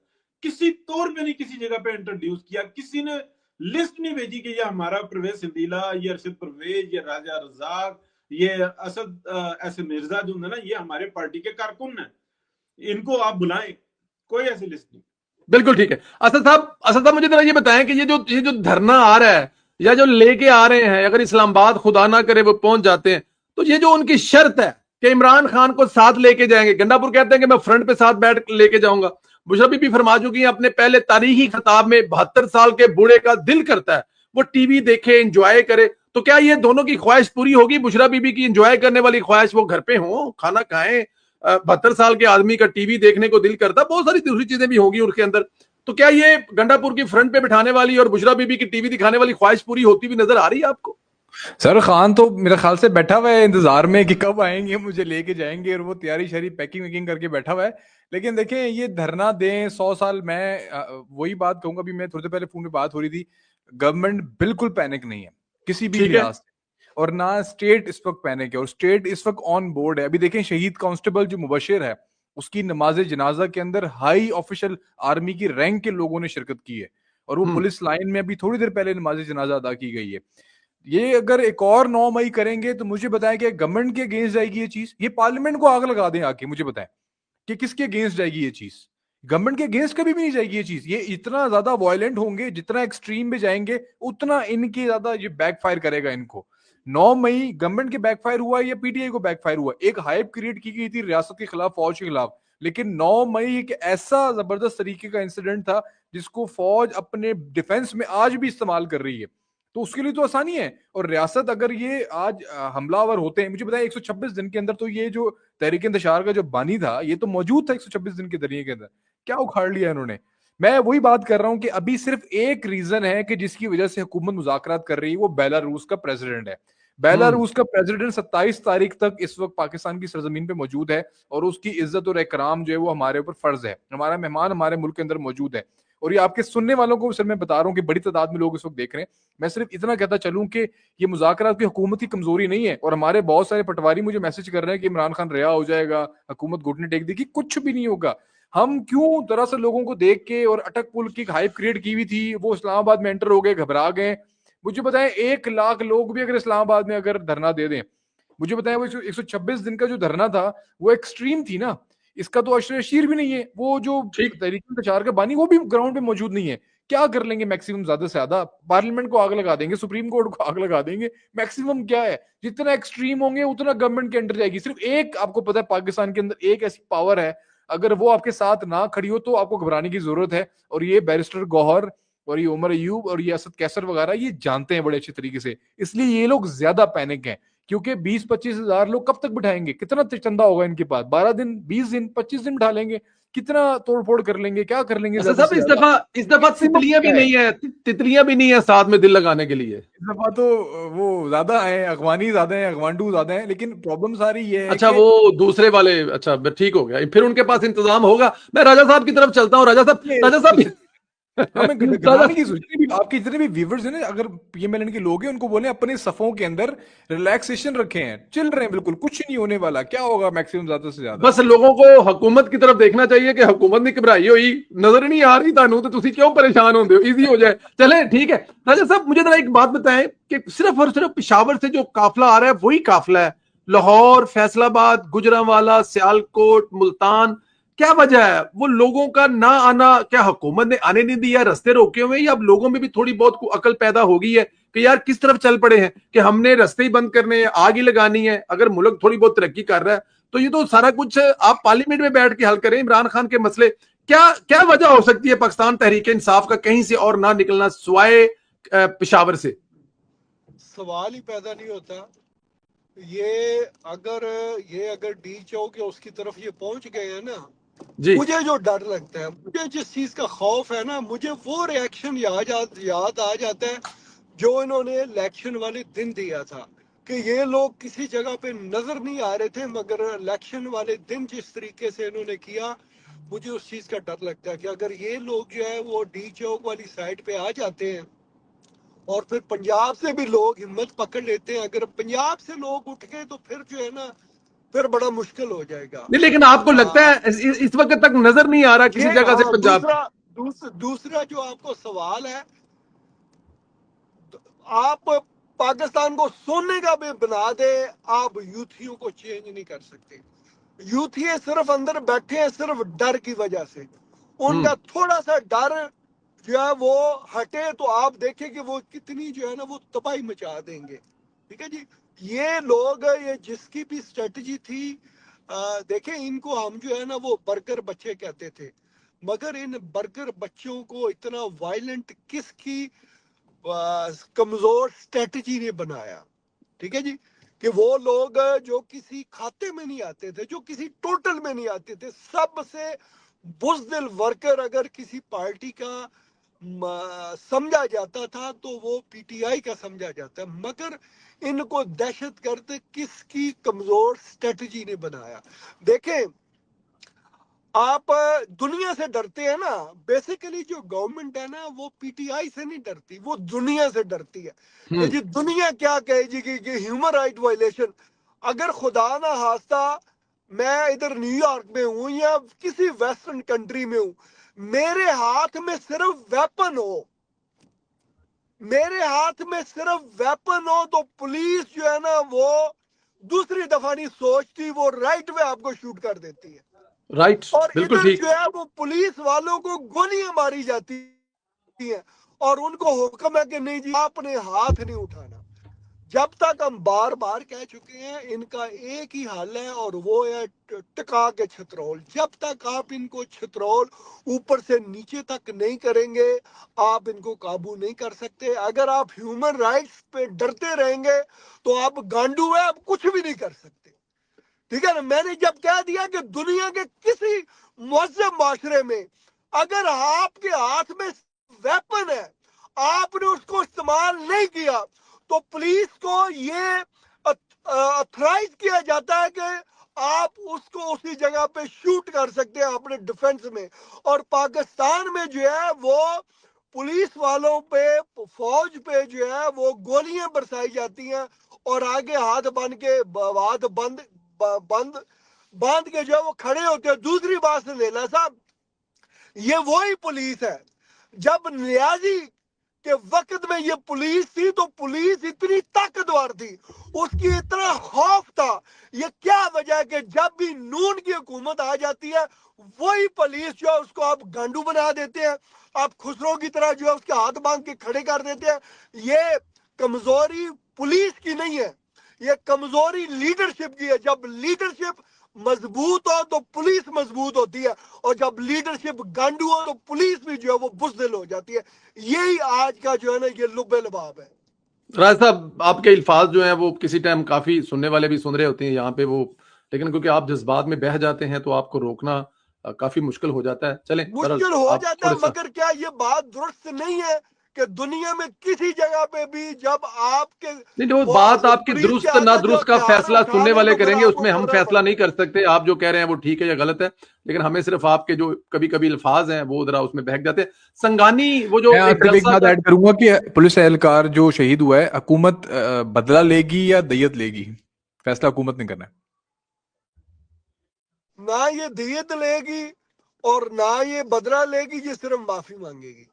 کسی طور پہ نہیں کسی جگہ پہ انٹروڈیوس کیا, کسی نے لسٹ نہیں بھیجی کہ یہ ہمارا پرویز سندیلا, یہ ارشد پرویز, یہ راجہ رزاق, یہ اسد ایسے مرزا جو ہے نا, یہ ہمارے پارٹی کے کارکن ہیں, ان کو آپ بلائیں. کوئی ایسی لسٹ نہیں. بالکل ٹھیک ہے. اسد صاحب مجھے ذرا یہ بتائیں کہ یہ جو دھرنا آ رہا ہے یا جو لے کے آ رہے ہیں, اگر اسلام آباد خدا نہ کرے وہ پہنچ جاتے ہیں, تو یہ جو ان کی شرط ہے کہ عمران خان کو ساتھ لے کے جائیں گے, گنڈا پور کہتے ہیں کہ میں فرنٹ پہ ساتھ بیٹھ لے کے جاؤں گا, بشرا بی فرما چکی ہیں اپنے پہلے تاریخی خطاب میں 72 سال کے بوڑھے کا دل کرتا ہے وہ ٹی وی دیکھے, انجوائے کرے. تو کیا یہ دونوں کی خواہش پوری ہوگی؟ بشرا بی کی انجوائے کرنے والی خواہش, وہ گھر پہ ہوں, کھانا کھائیں, 72 سال کے آدمی کا ٹی وی دیکھنے کو دل کرتا, بہت ساری دوسری چیزیں بھی ہوگی ان کے اندر. تو کیا یہ گنڈا پور کی فرنٹ پہ بٹھانے والی اور بشرا بی کی ٹی وی دکھانے والی خواہش پوری ہوتی بھی نظر آ رہی ہے آپ کو؟ سر خان تو میرے خیال سے بیٹھا ہوا ہے انتظار میں کہ کب آئیں گے, مجھے لے کے جائیں گے, اور وہ تیاری شری پیکنگ ویکنگ کر کے بیٹھا ہوا ہے. لیکن دیکھیں یہ دھرنا دیں 100 سال, میں وہی بات کہوں گا, بھی میں تھوڑی دیر پہلے فون پہ بات ہو رہی تھی, گورنمنٹ بالکل پینک نہیں ہے کسی بھی لحاظ سے, اور نہ اسٹیٹ اس وقت پینک ہے, اور اسٹیٹ اس وقت آن بورڈ ہے. ابھی دیکھیں شہید کانسٹیبل جو مبشر ہے اس کی نماز جنازہ کے اندر ہائی آفیشل آرمی کی رینک کے لوگوں نے شرکت کی ہے, اور وہ پولیس لائن میں ابھی تھوڑی دیر پہلے نماز جنازہ ادا کی گئی ہے. یہ اگر ایک اور 9 مئی کریں گے تو مجھے بتائیں کہ گورنمنٹ کے اگینسٹ جائے گی یہ چیز, یہ پارلیمنٹ کو آگ لگا دیں آ کے, مجھے بتائیں کہ کس کے اگینسٹ جائے گی یہ چیز؟ گورنمنٹ کے اگینسٹ کبھی بھی نہیں جائے گی یہ چیز. یہ اتنا زیادہ وائلنٹ ہوں گے, جتنا ایکسٹریم پہ جائیں گے اتنا ان کی زیادہ یہ بیک فائر کرے گا ان کو. 9 مئی گورنمنٹ کے بیک فائر ہوا یا پی ٹی آئی کو بیک فائر ہوا؟ ایک ہائپ کریٹ کی گئی تھی ریاست کے خلاف, فوج کے خلاف, لیکن 9 مئی ایک ایسا زبردست طریقے کا انسیڈنٹ تھا جس کو فوج اپنے ڈیفنس میں آج بھی استعمال کر رہی ہے. تو اس کے لیے تو آسانی ہے. اور ریاست اگر یہ آج حملہ آور ہوتے ہیں, مجھے بتائیں 126 دن کے اندر, تو یہ جو تحریک انتشار کا جو بانی تھا یہ تو موجود تھا 126 دن کے ذریعے کے اندر, کیا اکھاڑ لیا انہوں نے. میں وہی بات کر رہا ہوں کہ ابھی صرف ایک ریزن ہے کہ جس کی وجہ سے حکومت مذاکرات کر رہی ہے, وہ بیلاروس کا پریزیڈنٹ ہے. بیلاروس کا پریزیڈنٹ 27 تاریخ تک اس وقت پاکستان کی سرزمین پہ موجود ہے, اور اس کی عزت اور اکرام جو ہے وہ ہمارے اوپر فرض ہے. ہمارا مہمان ہمارے ملک کے اندر موجود ہے, اور یہ آپ کے سننے والوں کو صرف میں بتا رہا ہوں کہ بڑی تعداد میں لوگ اس وقت دیکھ رہے ہیں. میں صرف اتنا کہتا چلوں کہ یہ مذاکرات کی حکومت کی کمزوری نہیں ہے, اور ہمارے بہت سارے پٹواری مجھے میسج کر رہے ہیں کہ عمران خان رہا ہو جائے گا, حکومت گھٹنے ٹیک دے گی. کچھ بھی نہیں ہوگا. ہم کیوں دراصل لوگوں کو دیکھ کے, اور اٹک پل کی ہائپ کریٹ کی ہوئی تھی, وہ اسلام آباد میں انٹر ہو گئے, گھبرا گئے. مجھے بتائیں 1 لاکھ لوگ بھی اگر اسلام آباد میں اگر دھرنا دے دیں, مجھے بتائیں وہ 126 دن کا جو دھرنا تھا وہ ایکسٹریم تھی نا. اس کا تو اشر شیر بھی نہیں ہے, وہ جو تحریک انتشار کا بانی وہ بھی گراؤنڈ پہ موجود نہیں ہے. کیا کر لیں گے میکسیمم, زیادہ سے زیادہ پارلیمنٹ کو آگ لگا دیں گے, سپریم کورٹ کو آگ لگا دیں گے. میکسیمم کیا ہے, جتنا ایکسٹریم ہوں گے اتنا گورنمنٹ کے انڈر جائے گی. صرف ایک آپ کو پتا ہے پاکستان کے اندر ایک ایسی پاور ہے, اگر وہ آپ کے ساتھ نہ کھڑی ہو تو آپ کو گھبرانے کی ضرورت ہے. اور یہ بیرسٹر گوہر اور یہ عمر ایوب اور یہ اسد کیسر وغیرہ یہ جانتے ہیں بڑے اچھے طریقے سے. اس لیے یہ لوگ زیادہ پینک ہیں, کیونکہ 20-25 ہزار لوگ کب تک بٹھائیں گے؟ کتنا چندہ ہوگا ان کے پاس؟ 12 دن 20 دن 25 دن بٹھا لیں گے, کتنا توڑ پھوڑ کر لیں گے, کیا کر لیں گے؟ اسد صاحب اس دفعہ تتلیاں بھی نہیں ہیں, تتلیاں بھی نہیں ہیں ساتھ میں دل لگانے کے لیے. اس دفعہ تو وہ زیادہ ہیں, اغوانی زیادہ ہیں, اغوانڈو زیادہ ہیں. لیکن پرابلم ساری یہ ہے اچھا وہ دوسرے والے, اچھا ٹھیک ہو گیا, پھر ان کے پاس انتظام ہوگا. میں راجہ صاحب کی طرف چلتا ہوں. راجہ صاحب ہمیں گھبرانے کی ضرورت نہیں. آپ کے جتنے بھی ویورز ہیں نا, اگر پی ایم ایل این کے لوگ ہیں, ان کو بولیں اپنے صفوں کے اندر ریلیکسیشن رکھے ہیں, چل رہے ہیں, بالکل کچھ نہیں ہونے والا. کیا ہوگا میکسیمم زیادہ سے زیادہ؟ بس لوگوں کو حکومت کی طرف دیکھنا چاہیے کہ حکومت نہیں گھبرائی ہوئی, نظر نہیں آ رہی تانوں, تو تسی کیوں پریشان ہوندے ہو, ایزی ہو جائے. چلیں ٹھیک ہے. راجہ صاحب مجھے ذرا ایک بات بتائیں کہ صرف اور صرف پشاور سے جو قافلہ آ رہا ہے وہی قافلہ ہے؟ لاہور, فیصل آباد, گجرانوالہ, سیالکوٹ, ملتان, کیا وجہ ہے وہ لوگوں کا نہ آنا؟ کیا حکومت نے آنے نہیں دیا, رستے روکے ہوئے, یا اب لوگوں میں بھی تھوڑی بہت عقل پیدا ہو گئی ہے کہ یار کس طرف چل پڑے ہیں کہ ہم نے رستے ہی بند کرنے ہیں, آگ ہی لگانی ہے؟ اگر ملک تھوڑی بہت ترقی کر رہا ہے تو یہ تو سارا کچھ آپ پارلیمنٹ میں بیٹھ کے حل کریں عمران خان کے مسئلے. کیا وجہ ہو سکتی ہے پاکستان تحریک انصاف کا کہیں سے اور نہ نکلنا سوائے پشاور سے؟ سوال ہی پیدا نہیں ہوتا. یہ اگر ڈی چوک اس کی طرف یہ پہنچ گئے ہیں نا, جی مجھے جو ڈر لگتا ہے, مجھے جس چیز کا خوف ہے نا, مجھے وہ ریاکشن یاد آ جاتا ہے جو انہوں نے الیکشن والے دن دیا تھا, کہ یہ لوگ کسی جگہ پہ نظر نہیں آ رہے تھے, مگر الیکشن والے دن جس طریقے سے انہوں نے کیا, مجھے اس چیز کا ڈر لگتا ہے کہ اگر یہ لوگ جو ہے وہ ڈی چوک والی سائڈ پہ آ جاتے ہیں, اور پھر پنجاب سے بھی لوگ ہمت پکڑ لیتے ہیں, اگر پنجاب سے لوگ اٹھ گئے تو پھر جو ہے نا پھر بڑا مشکل ہو جائے گا. نہیں, لیکن آپ کو لگتا ہے اس وقت تک نظر نہیں آ رہا کسی جگہ سے پنجاب؟ دوسرا جو آپ کو سوال ہے, آپ پاکستان کو سونے کا بھی بنا دے, آپ یوتھیوں کو چینج نہیں کر سکتے. یوتھی صرف اندر بیٹھے ہیں صرف ڈر کی وجہ سے. ان کا تھوڑا سا ڈر جو ہے وہ ہٹے تو آپ دیکھیں کہ وہ کتنی جو ہے نا وہ تباہی مچا دیں گے. ٹھیک ہے جی, یہ لوگ یہ جس کی بھی اسٹریٹجی تھی, دیکھیں ان کو ہم جو ہے نا وہ برگر بچے کہتے تھے, مگر ان برگر بچوں کو اتنا وائلنٹ کس کی کمزور اسٹریٹجی نے بنایا. ٹھیک ہے جی, کہ وہ لوگ جو کسی کھاتے میں نہیں آتے تھے, جو کسی ٹوٹل میں نہیں آتے تھے, سب سے بزدل ورکر اگر کسی پارٹی کا سمجھا جاتا تھا تو وہ پی ٹی آئی کا سمجھا جاتا ہے, مگر ان کو دہشت گرد کس کی کمزور اسٹریٹجی نے بنایا. دیکھیں آپ دنیا سے ڈرتے ہیں نا, بیسیکلی جو گورنمنٹ ہے نا وہ پی ٹی آئی سے نہیں ڈرتی, وہ دنیا سے ڈرتی ہے کہ جی دنیا کیا کہے جی کہ ہیومن رائٹ وائلیشن. اگر خدا نہ خواستہ میں ادھر نیو یارک میں ہوں یا کسی ویسٹرن کنٹری میں ہوں, میرے ہاتھ میں صرف ویپن ہو, تو پولیس جو ہے نا وہ دوسری دفعہ نہیں سوچتی, وہ رائٹ وے آپ کو شوٹ کر دیتی ہے. رائٹ, اور بالکل ادھر ٹھیک. جو ہے وہ پولیس والوں کو گولیاں ماری جاتی ہیں اور ان کو حکم ہے کہ نہیں جی آپ نے ہاتھ نہیں اٹھانا. جب تک ہم بار بار کہہ چکے ہیں ان کا ایک ہی حل ہے, اور وہ ہے ٹکا کے چھترول. جب تک آپ ان کو چھترول اوپر سے نیچے تک نہیں کریں گے, آپ ان کو قابو نہیں کر سکتے. اگر آپ ہیومن رائٹس پہ ڈرتے رہیں گے تو آپ گانڈو ہے, آپ کچھ بھی نہیں کر سکتے. ٹھیک ہے نا. میں نے جب کہہ دیا کہ دنیا کے کسی مہذب معاشرے میں اگر آپ کے ہاتھ میں ویپن ہے, آپ نے اس کو استعمال نہیں کیا, تو پولیس کو یہ اتھرائز کیا جاتا ہے کہ آپ اس کو اسی جگہ پہ شوٹ کر سکتے ہیں اپنے ڈیفنس میں. اور پاکستان میں جو ہے وہ پولیس والوں پہ, فوج پہ جو ہے وہ گولیاں برسائی جاتی ہیں, اور آگے ہاتھ باندھ کے جو ہے وہ کھڑے ہوتے ہیں. دوسری بات سے لیلا صاحب, یہ وہی پولیس ہے جب نیازی کے وقت میں یہ پولیس تھی تو پولیس اتنی طاقتور تھی, اس کی اتنا خوف تھا. یہ کیا وجہ ہے کہ جب بھی نون کی حکومت آ جاتی ہے وہی پولیس جو ہے اس کو آپ گانڈو بنا دیتے ہیں, آپ خسرو کی طرح جو ہے اس کے ہاتھ باندھ کے کھڑے کر دیتے ہیں. یہ کمزوری پولیس کی نہیں ہے, یہ کمزوری لیڈرشپ کی ہے. جب لیڈرشپ مضبوط ہو تو پولیس مضبوط ہوتی ہے, اور جب لیڈرشپ گانڈو ہو تو پولیس بھی جو ہے وہ بزدل ہو جاتی ہے. یہی آج کا جو ہے نا یہ لب لباب ہے. راج صاحب آپ کے الفاظ جو ہیں وہ کسی ٹائم کافی سننے والے بھی سن رہے ہوتے ہیں یہاں پہ وہ, لیکن کیونکہ آپ جذبات میں بہہ جاتے ہیں تو آپ کو روکنا کافی مشکل ہو جاتا ہے. چلیں مشکل ہو جاتا ہے, مگر کیا یہ بات درست نہیں ہے کہ دنیا میں کسی جگہ پہ بھی جب آپ کے نہیں, وہ بات آپ کی درست نہ درست کا فیصلہ سننے والے کریں گے, اس میں ہم فیصلہ نہیں کر سکتے. آپ جو کہہ رہے ہیں وہ ٹھیک ہے یا غلط ہے, لیکن ہمیں صرف آپ کے جو کبھی کبھی الفاظ ہیں وہ ذرا اس میں بہک جاتے ہیں. سنگانی وہ جو ایک بات ایڈ کروں گا کہ پولیس اہلکار جو شہید ہوا ہے, حکومت بدلہ لے گی یا دیت لے گی, فیصلہ حکومت نے کرنا ہے. نہ یہ دیت لے گی اور نہ یہ بدلہ لے گی, یہ صرف معافی مانگے گی.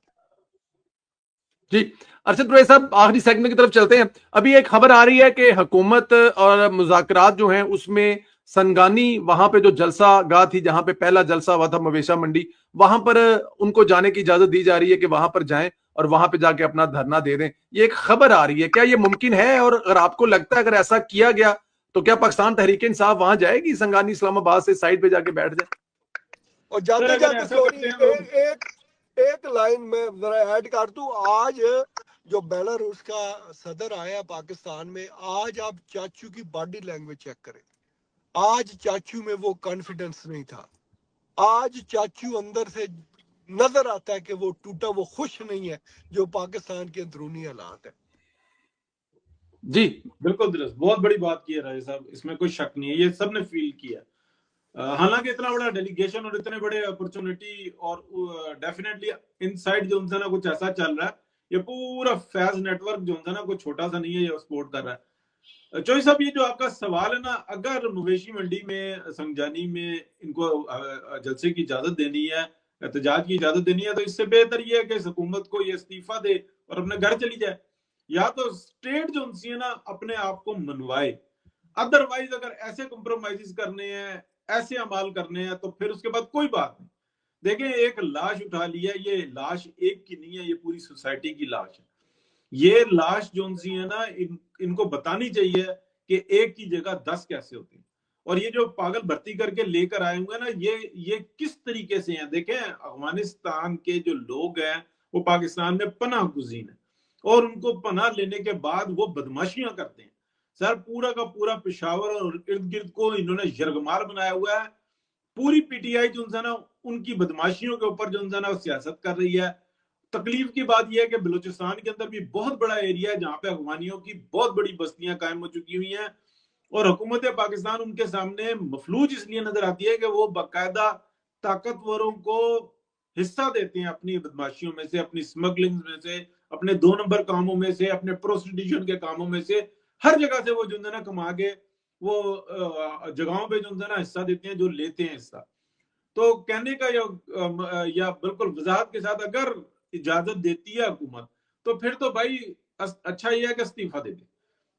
جی ارشد پرویز صاحب, آخری سیگمنٹ کی طرف چلتے ہیں. ابھی ایک خبر آ رہی ہے کہ حکومت اور مذاکرات جو ہیں اس میں سنگانی وہاں پہ جو جلسہ گاہ تھی جہاں پہ پہلا جلسہ ہوا تھا مویشا منڈی, وہاں پر ان کو جانے کی اجازت دی جا رہی ہے کہ وہاں پر جائیں اور وہاں پہ جا کے اپنا دھرنا دے دیں. یہ ایک خبر آ رہی ہے, کیا یہ ممکن ہے؟ اور اگر آپ کو لگتا ہے اگر ایسا کیا گیا تو کیا پاکستان تحریک انصاف وہاں جائے گی سنگانی اسلام آباد سے سائڈ پہ جا کے بیٹھ جائے؟ اور جاتے جاتے سوری ایک لائن میں ذرا ایڈ کر دوں. آج جو بیلاروس کا صدر آیا پاکستان میں, آج آپ چاچو کی باڈی لینگویج چیک کریں, آج چاچو میں وہ کانفیڈنس نہیں تھا. آج چاچو اندر سے نظر آتا ہے کہ وہ ٹوٹا, وہ خوش نہیں ہے جو پاکستان کے اندرونی حالات ہیں. جی بالکل درست, بہت بڑی بات کی ہے راجہ صاحب, اس میں کوئی شک نہیں ہے, یہ سب نے فیل کیا. حالانکہ اتنا بڑا ڈیلیگیشن اور اتنے بڑے اپرچونٹی اور ڈیفینیٹلی ان سائڈ جو انسان کچھ ایسا چل رہا ہے, یہ پورا فیض نیٹ ورک جو انسان کوئی چھوٹا سا نہیں ہے, یہ سپورٹ کر رہا ہے. چوئی صاحب, یہ جو آپ کا سوال ہے نا, اگر مویشی منڈی میں سنگجانی میں ان کو جلسے کی اجازت دینی ہے, احتجاج کی اجازت دینی ہے, تو اس سے بہتر یہ ہے کہ حکومت کو یہ استعفیٰ دے اور اپنے گھر چلی جائے, یا تو اسٹیٹ جو انسی ہے نا اپنے آپ کو منوائے. ادروائز اگر ایسے کمپرومائز کرنے ہیں, ایسے عمال کرنے ہیں, تو پھر اس کے بعد کوئی بات نہیں. دیکھیں ایک لاش اٹھا لیا, یہ لاش ایک کی نہیں ہے, یہ پوری سوسائٹی کی لاش ہے. یہ لاش جو انسی ہے نا ان کو بتانی چاہیے کہ ایک کی جگہ 10 کیسے ہوتی ہیں. اور یہ جو پاگل بھرتی کر کے لے کر آئے ہوئے نا, یہ کس طریقے سے ہیں. دیکھیں افغانستان کے جو لوگ ہیں وہ پاکستان میں پناہ گزین ہیں, اور ان کو پناہ لینے کے بعد وہ بدماشیاں کرتے ہیں. سر پورا کا پورا پشاور اور ارد گرد کو انہوں نے یرغمال بنایا ہوا ہے. پوری پی ٹی آئی جو انسان ان کی بدماشیوں کے اوپر جو انسان سیاست کر رہی ہے. تکلیف کی بات یہ ہے کہ بلوچستان کے اندر بھی بہت بڑا ایریا ہے جہاں پہ افغانیوں کی بہت بڑی بستیاں قائم ہو چکی ہوئی ہیں, اور حکومت پاکستان ان کے سامنے مفلوج اس لیے نظر آتی ہے کہ وہ باقاعدہ طاقتوروں کو حصہ دیتے ہیں اپنی بدماشیوں میں سے, اپنی سمگلنگ میں سے, اپنے 2 نمبر کاموں میں سے, اپنے پروسٹیٹیوشن کے کاموں میں سے, ہر جگہ سے وہ جو ہے نا کما کے وہ جگہوں پہ جو ہے نا حصہ دیتے ہیں, جو لیتے ہیں حصہ. تو کہنے کا یا بالکل وضاحت کے ساتھ اگر اجازت دیتی ہے حکومت, تو پھر تو بھائی اچھا یہ ہے کہ استعفیٰ دے دے,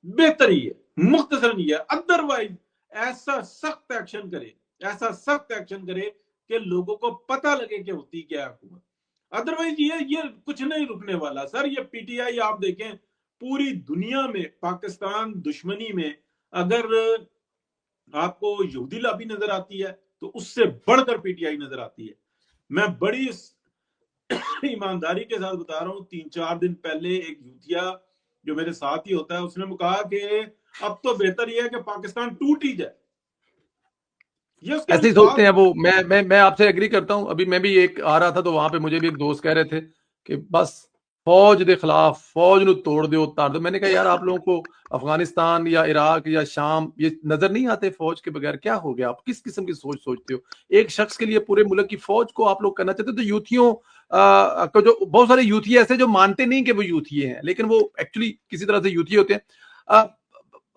بہتر ہی ہے, مختصر نہیں ہے. ادروائز ایسا سخت ایکشن کرے, ایسا سخت ایکشن کرے کہ لوگوں کو پتہ لگے کہ ہوتی کیا ہے حکومت. ادروائز یہ کچھ نہیں رکنے والا. سر یہ پی ٹی آئی آپ دیکھیں پوری دنیا میں پاکستان دشمنی میں اگر آپ کو یہودی لابی نظر آتی ہے تو اس سے بڑھ کر پی ٹی آئی نظر آتی ہے. میں بڑی ایمانداری کے ساتھ بتا رہا ہوں, 3-4 دن پہلے ایک یوتھیا جو میرے ساتھ ہی ہوتا ہے, اس نے کہا کہ اب تو بہتر یہ ہے کہ پاکستان ٹوٹ ہی جائے. یہ اس کے ایسے ہی الفاظ سوچتے ہیں وہ. میں آپ سے ایگری کرتا ہوں. ابھی میں بھی ایک آ رہا تھا تو وہاں پہ مجھے بھی ایک دوست کہہ رہے تھے کہ بس فوج دے خلاف فوج نو توڑ دو اتار دو. میں نے کہا یار آپ لوگوں کو افغانستان یا عراق یا شام یہ نظر نہیں آتے فوج کے بغیر؟ کیا ہو گیا؟ آپ کس قسم کی سوچ سوچتے ہو؟ ایک شخص کے لیے پورے ملک کی فوج کو آپ لوگ کرنا چاہتے. تو یوتھیوں کو جو بہت سارے یوتھی ایسے جو مانتے نہیں کہ وہ یوتھی ہیں لیکن وہ ایکچولی کسی طرح سے یوتھی ہوتے ہیں.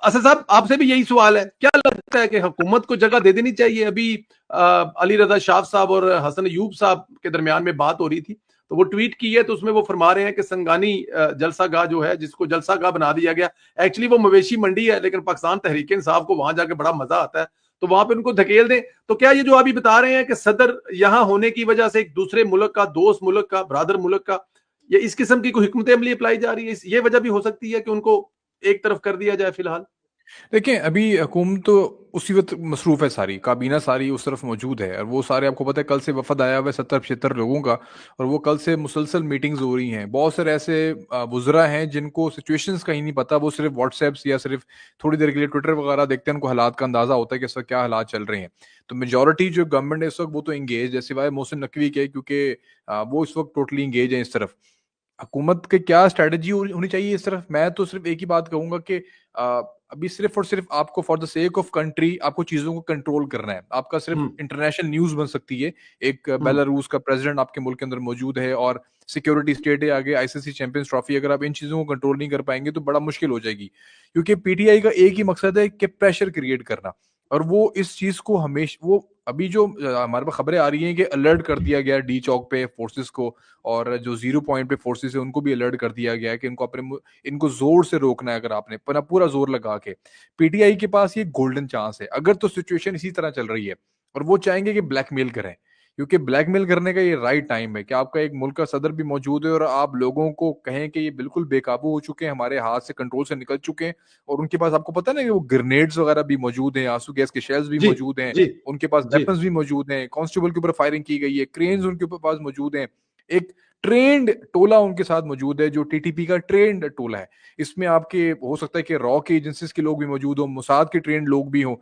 اسد صاحب آپ سے بھی یہی سوال ہے, کیا لگتا ہے کہ حکومت کو جگہ دے دینی چاہیے؟ ابھی علی رضا شاہ صاحب اور حسن ایوب صاحب کے درمیان میں بات ہو رہی تھی تو وہ ٹویٹ کی ہے تو اس میں وہ فرما رہے ہیں کہ سنگانی جلسہ گاہ جو ہے جس کو جلسہ گاہ بنا دیا گیا, ایکچولی وہ مویشی منڈی ہے لیکن پاکستان تحریک انصاف کو وہاں جا کے بڑا مزہ آتا ہے تو وہاں پہ ان کو دھکیل دیں. تو کیا یہ جو ابھی بتا رہے ہیں کہ صدر یہاں ہونے کی وجہ سے ایک دوسرے ملک کا, دوست ملک کا, برادر ملک کا, یہ اس قسم کی کوئی حکمت عملی اپلائی جا رہی ہے, یہ وجہ بھی ہو سکتی ہے کہ ان کو ایک طرف کر دیا جائے فی الحال؟ دیکھیں ابھی حکومت تو اسی وقت مصروف ہے, ساری کابینہ ساری اس طرف موجود ہے, اور وہ سارے آپ کو پتہ ہے کل سے وفد آیا ہوا ہے 70-75 لوگوں کا, اور وہ کل سے مسلسل میٹنگز ہو رہی ہیں. بہت سارے ایسے وزراء ہیں جن کو سچویشنز کہیں نہیں پتہ, وہ صرف واٹس ایپس یا صرف تھوڑی دیر کے لیے ٹویٹر وغیرہ دیکھتے ہیں, ان کو حالات کا اندازہ ہوتا ہے کہ اس وقت کیا حالات چل رہے ہیں. تو میجورٹی جو گورنمنٹ ہے اس وقت وہ تو انگیج ہے, سوائے محسن نقوی کے, کیونکہ وہ اس وقت ٹوٹلی انگیج ہیں اس طرف. حکومت کے کیا اسٹریٹجی ہونی چاہیے اس طرف؟ میں تو صرف ایک ہی بات کہوں گا کہ ابھی صرف اور صرف آپ کو for the sake of country آپ کو چیزوں کو کنٹرول کرنا ہے. آپ کا صرف انٹرنیشنل نیوز بن سکتی ہے, ایک بیلاروس کا پریزیڈنٹ آپ کے ملک کے اندر موجود ہے اور سیکورٹی اسٹیٹ ہے آگے, آئی سی سی چیمپئنز ٹرافی, اگر آپ ان چیزوں کو کنٹرول نہیں کر پائیں گے تو بڑا مشکل ہو جائے گی, کیونکہ پی ٹی آئی کا ایک ہی مقصد ہے کہ پریشر کریٹ کرنا, اور وہ اس چیز کو ہمیشہ, وہ ابھی جو ہمارے پاس خبریں آ رہی ہیں کہ الرٹ کر دیا گیا ڈی چوک پہ فورسز کو, اور جو 0 پوائنٹ پہ فورسز ہیں ان کو بھی الرٹ کر دیا گیا ہے کہ ان کو اپنے ان کو زور سے روکنا ہے. اگر آپ نے پورا زور لگا کے, پی ٹی آئی کے پاس یہ گولڈن چانس ہے اگر تو سچویشن اسی طرح چل رہی ہے, اور وہ چاہیں گے کہ بلیک میل کریں, کیونکہ بلیک میل کرنے کا یہ رائٹ ٹائم ہے کہ آپ کا ایک ملک کا صدر بھی موجود ہے اور آپ لوگوں کو کہیں کہ یہ بالکل بے قابو ہو چکے ہیں, ہمارے ہاتھ سے کنٹرول سے نکل چکے ہیں, اور ان کے پاس آپ کو پتہ ہے نا کہ وہ گرینیڈز وغیرہ بھی موجود ہیں, آنسو گیس کے شیلز بھی موجود ہیں, ان کے پاس ویپنز بھی موجود ہیں, کانسٹیبل کے اوپر فائرنگ کی گئی ہے, کرینز ان کے پاس موجود ہیں, ایک ٹرینڈ ٹولہ ان کے ساتھ موجود ہے جو ٹی ٹی پی کا ٹرینڈ ٹولہ ہے. اس میں آپ کے ہو سکتا ہے کہ را کے ایجنسیز کے لوگ بھی موجود ہوں, موساد کے ٹرینڈ لوگ بھی ہوں.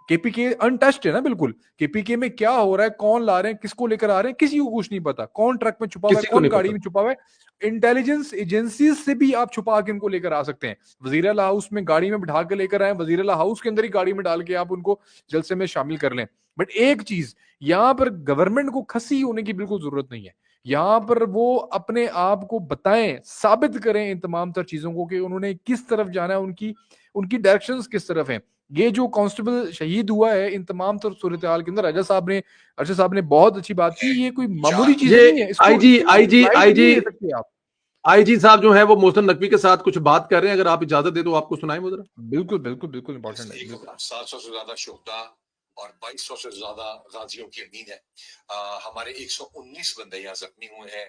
کے پی کے انٹچڈ ہے نا بالکل, کے پی کے میں کیا ہو رہا ہے, کون لا رہے ہیں, کس کو لے کر آ رہے ہیں, کسی کو کچھ نہیں پتا, کون ٹرک میں چھپا ہوا ہے, کون گاڑی میں چھپا ہوا ہے. انٹیلیجنس ایجنسیز سے بھی آپ چھپا کے ان کو لے کر آ سکتے ہیں. وزیر اعلیٰ ہاؤس میں گاڑی میں بٹھا کے لے کر آئے, وزیر اعلیٰ ہاؤس کے اندر ہی گاڑی میں ڈال کے آپ ان کو جلسے میں شامل کر لیں. بٹ ایک چیز یہاں پر گورنمنٹ کو کھسی ہونے کی بالکل ضرورت نہیں ہے, یہاں پر وہ اپنے آپ کو بتائیں, ثابت کریں ان تمام تر چیزوں کو کہ انہوں نے کس طرف جانا ہے, ان کی ڈائریکشنز کس طرف ہیں. یہ جو کانسٹیبل شہید ہوا ہے ان تمام تر صورتحال کے اندر, ارشد صاحب نے بہت اچھی بات کی, یہ کوئی معمولی چیز نہیں ہے. آئی جی صاحب جو ہے وہ محسن نقوی کے ساتھ کچھ بات کر رہے ہیں, اگر آپ اجازت دیں تو آپ کو سنائیں ذرا. بالکل بالکل بالکل امپورٹنٹ ہے. 700 سے زیادہ شہداء اور 2200 سے زیادہ غازیوں کی امید ہے. ہمارے 119 بندے یہاں زخمی ہوئے ہیں,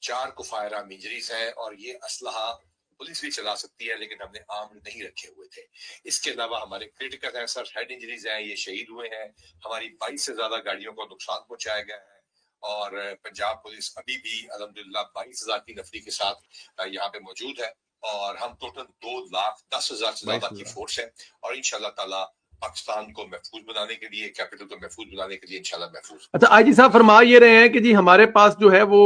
4 کو فائر آرم انجریز ہیں, اور یہ اسلحہ پولیس بھی چلا سکتی ہے لیکن ہم نے عام نہیں رکھے ہوئے تھے. اس کے علاوہ ہمارے کریٹیکل ہیں سر, ہیڈ انجریز ہیں, یہ شہید ہوئے ہیں. ہماری 22 سے زیادہ گاڑیوں کو نقصان پہنچایا گیا ہے, اور پنجاب پولیس ابھی بھی الحمدللہ 22,000 کی نفری کے ساتھ یہاں پہ موجود ہے, اور ہم ٹوٹل 2,10,000 سے زیادہ کی فورس ہے, اور انشاءاللہ تعالی پاکستان کو محفوظ بنانے کے لیے, کیپٹل کو محفوظ بنانے کے لیے انشاءاللہ محفوظ. اچھا آئی جی صاحب فرما یہ رہے ہیں کہ جی ہمارے پاس جو ہے وہ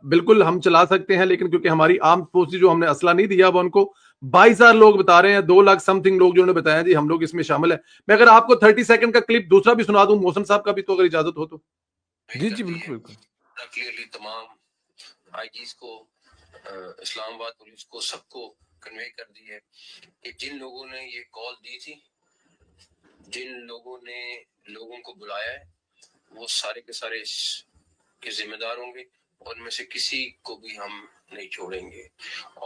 بالکل ہم چلا سکتے ہیں, لیکن کیونکہ ہماری آرم فورسز جو ہم نے اسلحہ نہیں دیا وہ ان کو 22,000 لوگ بتا رہے ہیں, 2 لاکھ سم تھنگ لوگ جو نے بتایا جی ہم لوگ اس میں شامل ہیں. میں اگر آپ کو 30 سیکنڈ کا کلپ دوسرا بھی سنا دوں محسن صاحب کا بھی, تو اگر اجازت ہو تو. جی جی بالکل بالکل. کلیئرلی تمام آئی جیز کو, اسلام آباد پولیس کو, سب کو کنوے کر دی ہے کہ جن لوگوں نے یہ کال دی تھی, جن لوگوں نے لوگوں کو بلایا ہے, وہ سارے کے سارے اس کے ذمہ دار ہوں گے, اور ان میں سے کسی کو بھی ہم نہیں چھوڑیں گے,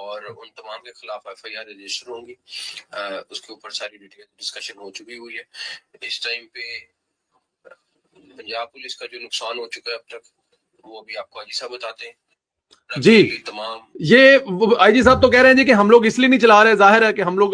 اور ان تمام کے خلاف ایف آئی آر رجسٹر ہوں گی. اس کے اوپر ساری ڈیٹیل ڈسکشن ہو چکی ہوئی ہے. اس ٹائم پہ پنجاب پولیس کا جو نقصان ہو چکا ہے اب تک, وہ بھی آپ کو آئی جی صاحب بتاتے ہیں. جی تمام یہ آئی جی صاحب تو کہہ رہے ہیں جی کہ ہم لوگ اس لیے نہیں چلا رہے, ظاہر ہے کہ ہم لوگ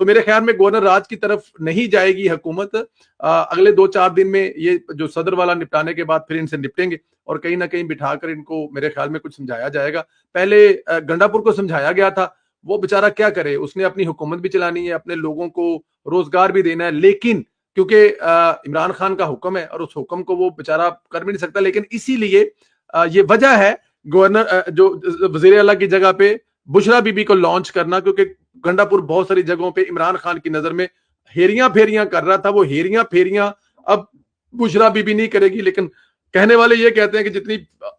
تو میرے خیال میں گورنر راج کی طرف نہیں جائے گی حکومت. اگلے 2-4 دن میں یہ جو صدر والا نپٹانے کے بعد پھر ان سے نپٹیں گے اور کہیں نہ کہیں بٹھا کر ان کو میرے خیال میں کچھ سمجھایا جائے گا. پہلے گنڈا پور کو سمجھایا گیا تھا, وہ بیچارہ کیا کرے, اس نے اپنی حکومت بھی چلانی ہے, اپنے لوگوں کو روزگار بھی دینا ہے, لیکن کیونکہ عمران خان کا حکم ہے اور اس حکم کو وہ بیچارہ کر بھی نہیں سکتا. لیکن اسی لیے یہ وجہ ہے گورنر جو وزیر اعلیٰ کی جگہ پہ بشرا بی بی کو لانچ کرنا, کیونکہ گنڈا پور بہت ساری جگہوں پہ عمران خان کی نظر میں ہیریاں پھیریاں کر رہا تھا. وہ ہیریاں پھیریاں اب بشرا بی بی نہیں کرے گی, لیکن کہنے والے یہ کہتے ہیں کہ جتنی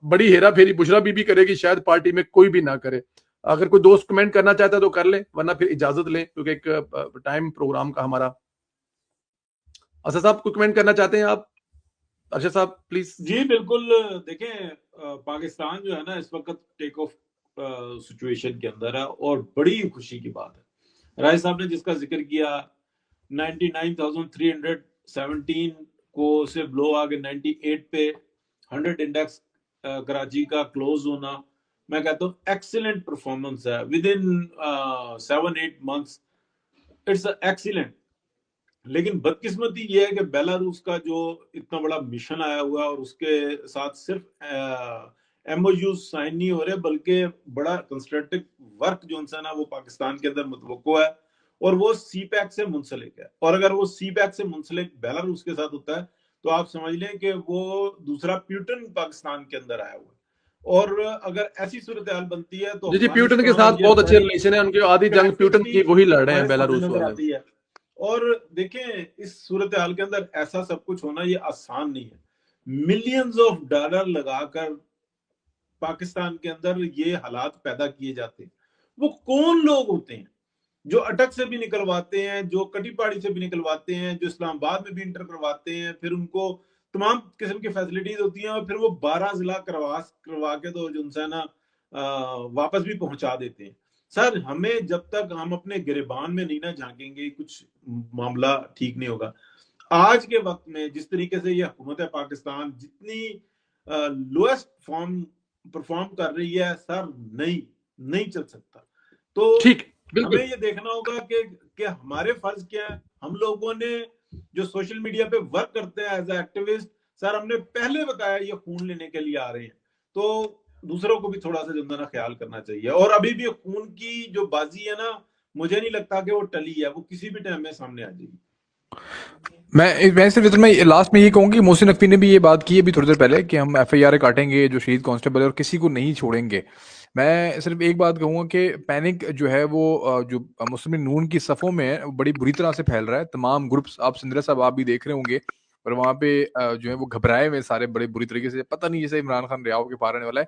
بڑی ہیرا پھیری بشرا بی بی کرے گی شاید پارٹی میں کوئی بھی نہ کرے. اگر کوئی دوست کمنٹ کرنا چاہتا ہے تو کر لیں, ورنہ پھر اجازت لیں, کیونکہ ایک ٹائم پروگرام کا ہمارا. اسد صاحب کوئی کمنٹ کرنا چاہتے ہیں آپ؟ ارشد صاحب پلیز. جی بالکل. دیکھیں پاکستان جو ہے نا اس وقت ٹیک آف سچویشن کے اندر ہے, اور بڑی خوشی کی بات ہے. رائے صاحب نے جس کا ذکر کیا 99,317 کو سے بلو آگے 98 پہ 100 انڈیکس کراچی کا کلوز ہونا, میں کہتا ہوں ایکسیلنٹ پرفارمنس ہے. With in 7-8 months it's excellent. لیکن بدقسمتی یہ ہے کہ بیلاروس کا جو اتنا بڑا مشن آیا ہوا ہے اور اس کے ساتھ صرف ایم او یوز سائن نہیں ہو رہے, بلکہ بڑا کنسٹرکٹیو ورک جو انسان ہے وہ پاکستان کے اندر متوقع ہے, اور وہ سی پیک سے منسلک ہے. اور اگر وہ سی پیک سے منسلک بیلاروس کے ساتھ ہوتا ہے تو آپ سمجھ لیں کہ وہ دوسرا پیوٹن پاکستان کے اندر آیا ہوا ہے. اور اگر ایسی صورتحال بنتی ہے تو جی پیوٹن کے ساتھ بہت اچھے ریلیشن ہیں ان کے, آدھی جنگ پیوٹن کی وہی لڑ رہے ہیں بیلاروس والے. اور دیکھیں اس صورتحال کے اندر ایسا سب کچھ ہونا یہ آسان نہیں ہے. ملینز آف ڈالر لگا کر پاکستان کے اندر یہ حالات پیدا کیے جاتے ہیں. وہ کون لوگ ہوتے ہیں جو اٹک سے بھی نکلواتے ہیں, جو کٹی پاڑی سے بھی نکلواتے ہیں, جو اسلام آباد میں بھی انٹر کرواتے ہیں, پھر ان کو تمام قسم کی فیسلٹیز ہوتی ہیں, اور پھر وہ 12 ضلع کروا کے تو جو ان سے نا واپس بھی پہنچا دیتے ہیں. سر ہمیں جب تک ہم اپنے گریبان میں نہیں نہ جھانکیں گے کچھ معاملہ ٹھیک نہیں ہوگا. آج کے وقت میں جس طریقے سے یہ حکومت ہے پاکستان جتنی لوئسٹ فارم پرفارم کر رہی ہے, سر نہیں چل سکتا. تو ہمیں یہ دیکھنا ہوگا کہ ہمارے فرض کیا ہے. ہم لوگوں نے جو سوشل میڈیا پہ ورک کرتے ہیں ایز اے ایکٹیوسٹ, سر ہم نے پہلے بتایا یہ خون لینے کے لیے آ رہے ہیں, تو دوسروں کو بھی تھوڑا سا جو نا خیال کرنا چاہیے. اور ابھی بھی خون کی جو بازی ہے نا, مجھے نہیں لگتا کہ وہ ٹلی ہے, وہ کسی بھی ٹائم میں سامنے آ جائے گی. میں صرف میں لاسٹ میں یہ کہوں گی, محسن نقوی نے بھی یہ بات کی ہے بھی تھوڑی دیر پہلے کہ ہم ایف آئی آر کاٹیں گے جو شہید کانسٹیبل ہے اور کسی کو نہیں چھوڑیں گے. میں صرف ایک بات کہوں گا کہ پینک جو ہے وہ جو مسلم نون کی صفوں میں بڑی بری طرح سے پھیل رہا ہے. تمام گروپس, آپ سندرا صاحب آپ بھی دیکھ رہے ہوں گے, اور وہاں پہ جو ہے وہ گھبرائے ہوئے سارے بڑے بری طریقے سے. پتہ نہیں جیسے عمران خان رہا ہو کے پار آنے والا ہے.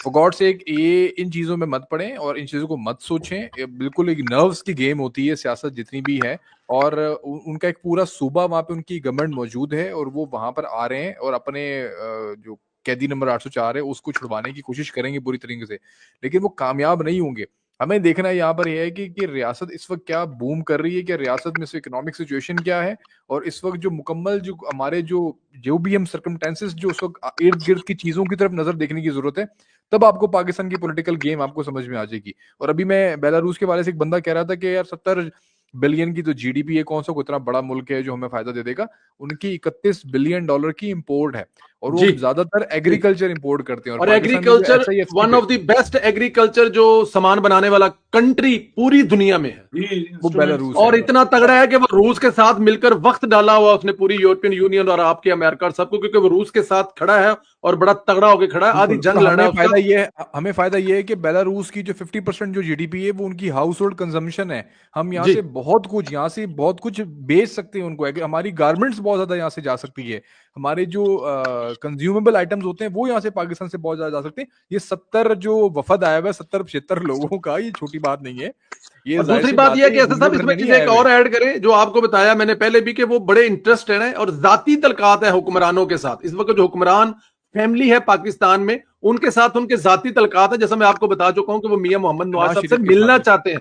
فور گاڈ سیک یہ ان چیزوں میں مت پڑیں اور ان چیزوں کو مت سوچیں. بالکل ایک نروس کی گیم ہوتی ہے سیاست جتنی بھی ہے, اور ان کا ایک پورا صوبہ وہاں پہ ان کی گورنمنٹ موجود ہے, اور وہ وہاں پر آ رہے ہیں اور اپنے جو قیدی نمبر 804 ہے اس کو چھڑوانے کی کوشش کریں گے بری طریقے سے, لیکن وہ کامیاب نہیں ہوں گے. ہمیں دیکھنا یہاں پر یہ ہے کہ ریاست اس وقت کیا بوم کر رہی ہے, کہ ریاست میں سے اکنامک سچویشن کیا ہے, اور اس وقت جو مکمل جو ہمارے جو بھی ہم سرکمٹینسز جو اس وقت ارد گرد کی چیزوں کی طرف نظر دیکھنے کی ضرورت ہے, تب آپ کو پاکستان کی پولیٹیکل گیم آپ کو سمجھ میں آ جائے گی. اور ابھی میں بیلاروس کے والے سے ایک بندہ کہہ رہا تھا کہ یار 70 بلین کی تو جی ڈی پی ہے, کون سا کوئی اتنا بڑا ملک ہے جو ہمیں فائدہ دے دے گا. ان کی 31 بلین ڈالر کی امپورٹ ہے, اور وہ زیادہ تر ایگریکلچر امپورٹ کرتے ہیں. اور agriculture one of the best agriculture جو سامان بنانے والا کنٹری پوری دنیا میں ہے وہ بیلاروس, اور اتنا تگڑا ہے کہ وہ روس کے ساتھ مل کر وقت ڈالا ہوا اس نے پوری یورپین یونین اور آپ کے امریکہ اور سب کو, کیونکہ وہ روس کے ساتھ کھڑا ہے اور بڑا تگڑا ہو کے کھڑا ہے. آدھی جنگ لڑنا ہے. ہمیں فائدہ یہ ہے کہ بیلاروس کی جو 50% جو جی ڈی پی ہے وہ ان کی ہاؤس ہولڈ کنزمپشن ہے. ہم یہاں سے بہت کچھ بیچ سکتے ہیں ان کو, ہماری گارمنٹس بہت زیادہ یہاں سے جا سکتی ہے, ہمارے جو کنزیومیبل آئٹمز ہوتے ہیں وہ یہاں سے پاکستان سے بہت زیادہ جا سکتے ہیں. یہ 70 جو وفد آیا ہوا ہے 70-75 لوگوں کا, یہ چھوٹی بات نہیں ہے. اور دوسری بات یہ ہے کہ صاحب اس میں چیز ایک اور ایڈ کریں جو آپ کو بتایا میں نے پہلے بھی کہ وہ بڑے انٹرسٹڈ ہیں اور ذاتی تعلقات ہیں حکمرانوں کے ساتھ. اس وقت جو حکمران فیملی ہے پاکستان میں ان کے ساتھ ان کے ذاتی تعلقات ہیں, جیسا میں آپ کو بتا چکا ہوں کہ وہ میاں محمد نواز صاحب سے ملنا چاہتے ہیں.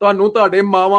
ਤੁਹਾਨੂੰ ਤੁਹਾਡੇ ਮਾਵਾਂ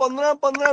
15-15,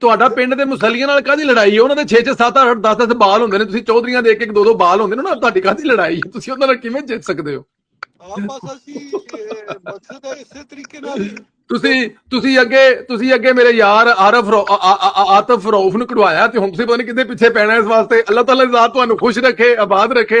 ਤੁਹਾਡਾ ਪਿੰਡ ਦੇ ਮੁਸਲੀਆਂ ਨਾਲ ਕਾਹਦੀ ਲੜਾਈ ਹੈ? ਉਹਨਾਂ ਦੇ 6-6, 7-8, 10-10 ਬਾਲ ਹੁੰਦੇ ਨੇ, ਤੁਸੀਂ ਚੌਧਰੀਆਂ ਦੇ 1-2 ਬਾਲ ਹੁੰਦੇ ਨੇ ਨਾ, ਤੁਹਾਡੀ ਕਾਹਦੀ ਲੜਾਈ ਹੈ? ਤੁਸੀਂ ਉਹਨਾਂ ਨਾਲ ਕਿਵੇਂ ਜਿੱਤ ਸਕਦੇ ਹੋ? ਬਸ ਅਸੀਂ ਮਕਸਦ ਹੈ ਇਸੇ ਤਰੀਕੇ ਨਾਲ ਤੁਸੀਂ ਅੱਗੇ ਮੇਰੇ ਯਾਰ ਆਤਫ ਰਊਫ ਨੂੰ ਕਢਵਾਇਆ ਤੇ ਹੁਣ ਤੁਸੀਂ ਪਤਾ ਨਹੀਂ ਕਿੱਦੇ ਪਿੱਛੇ ਪੈਣਾ ਇਸ ਵਾਸਤੇ। ਅੱਲਾਹ ਤਾਲਾ ਜ਼ਾਤ ਤੁਹਾਨੂੰ ਖੁਸ਼ ਰੱਖੇ, ਆਬਾਦ ਰੱਖੇ,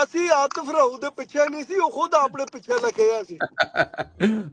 ਅਸੀਂ ਆਤਫ ਰਊਫ ਦੇ ਪਿੱਛੇ ਨਹੀਂ ਸੀ, ਉਹ ਖੁਦ ਆਪਣੇ ਪਿੱਛੇ ਲੱਗੇ ਆ ਸੀ।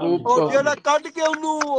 ਉਹ ਜਿਹੜਾ ਕੱਢ ਕੇ ਉਹਨੂੰ ਉਹ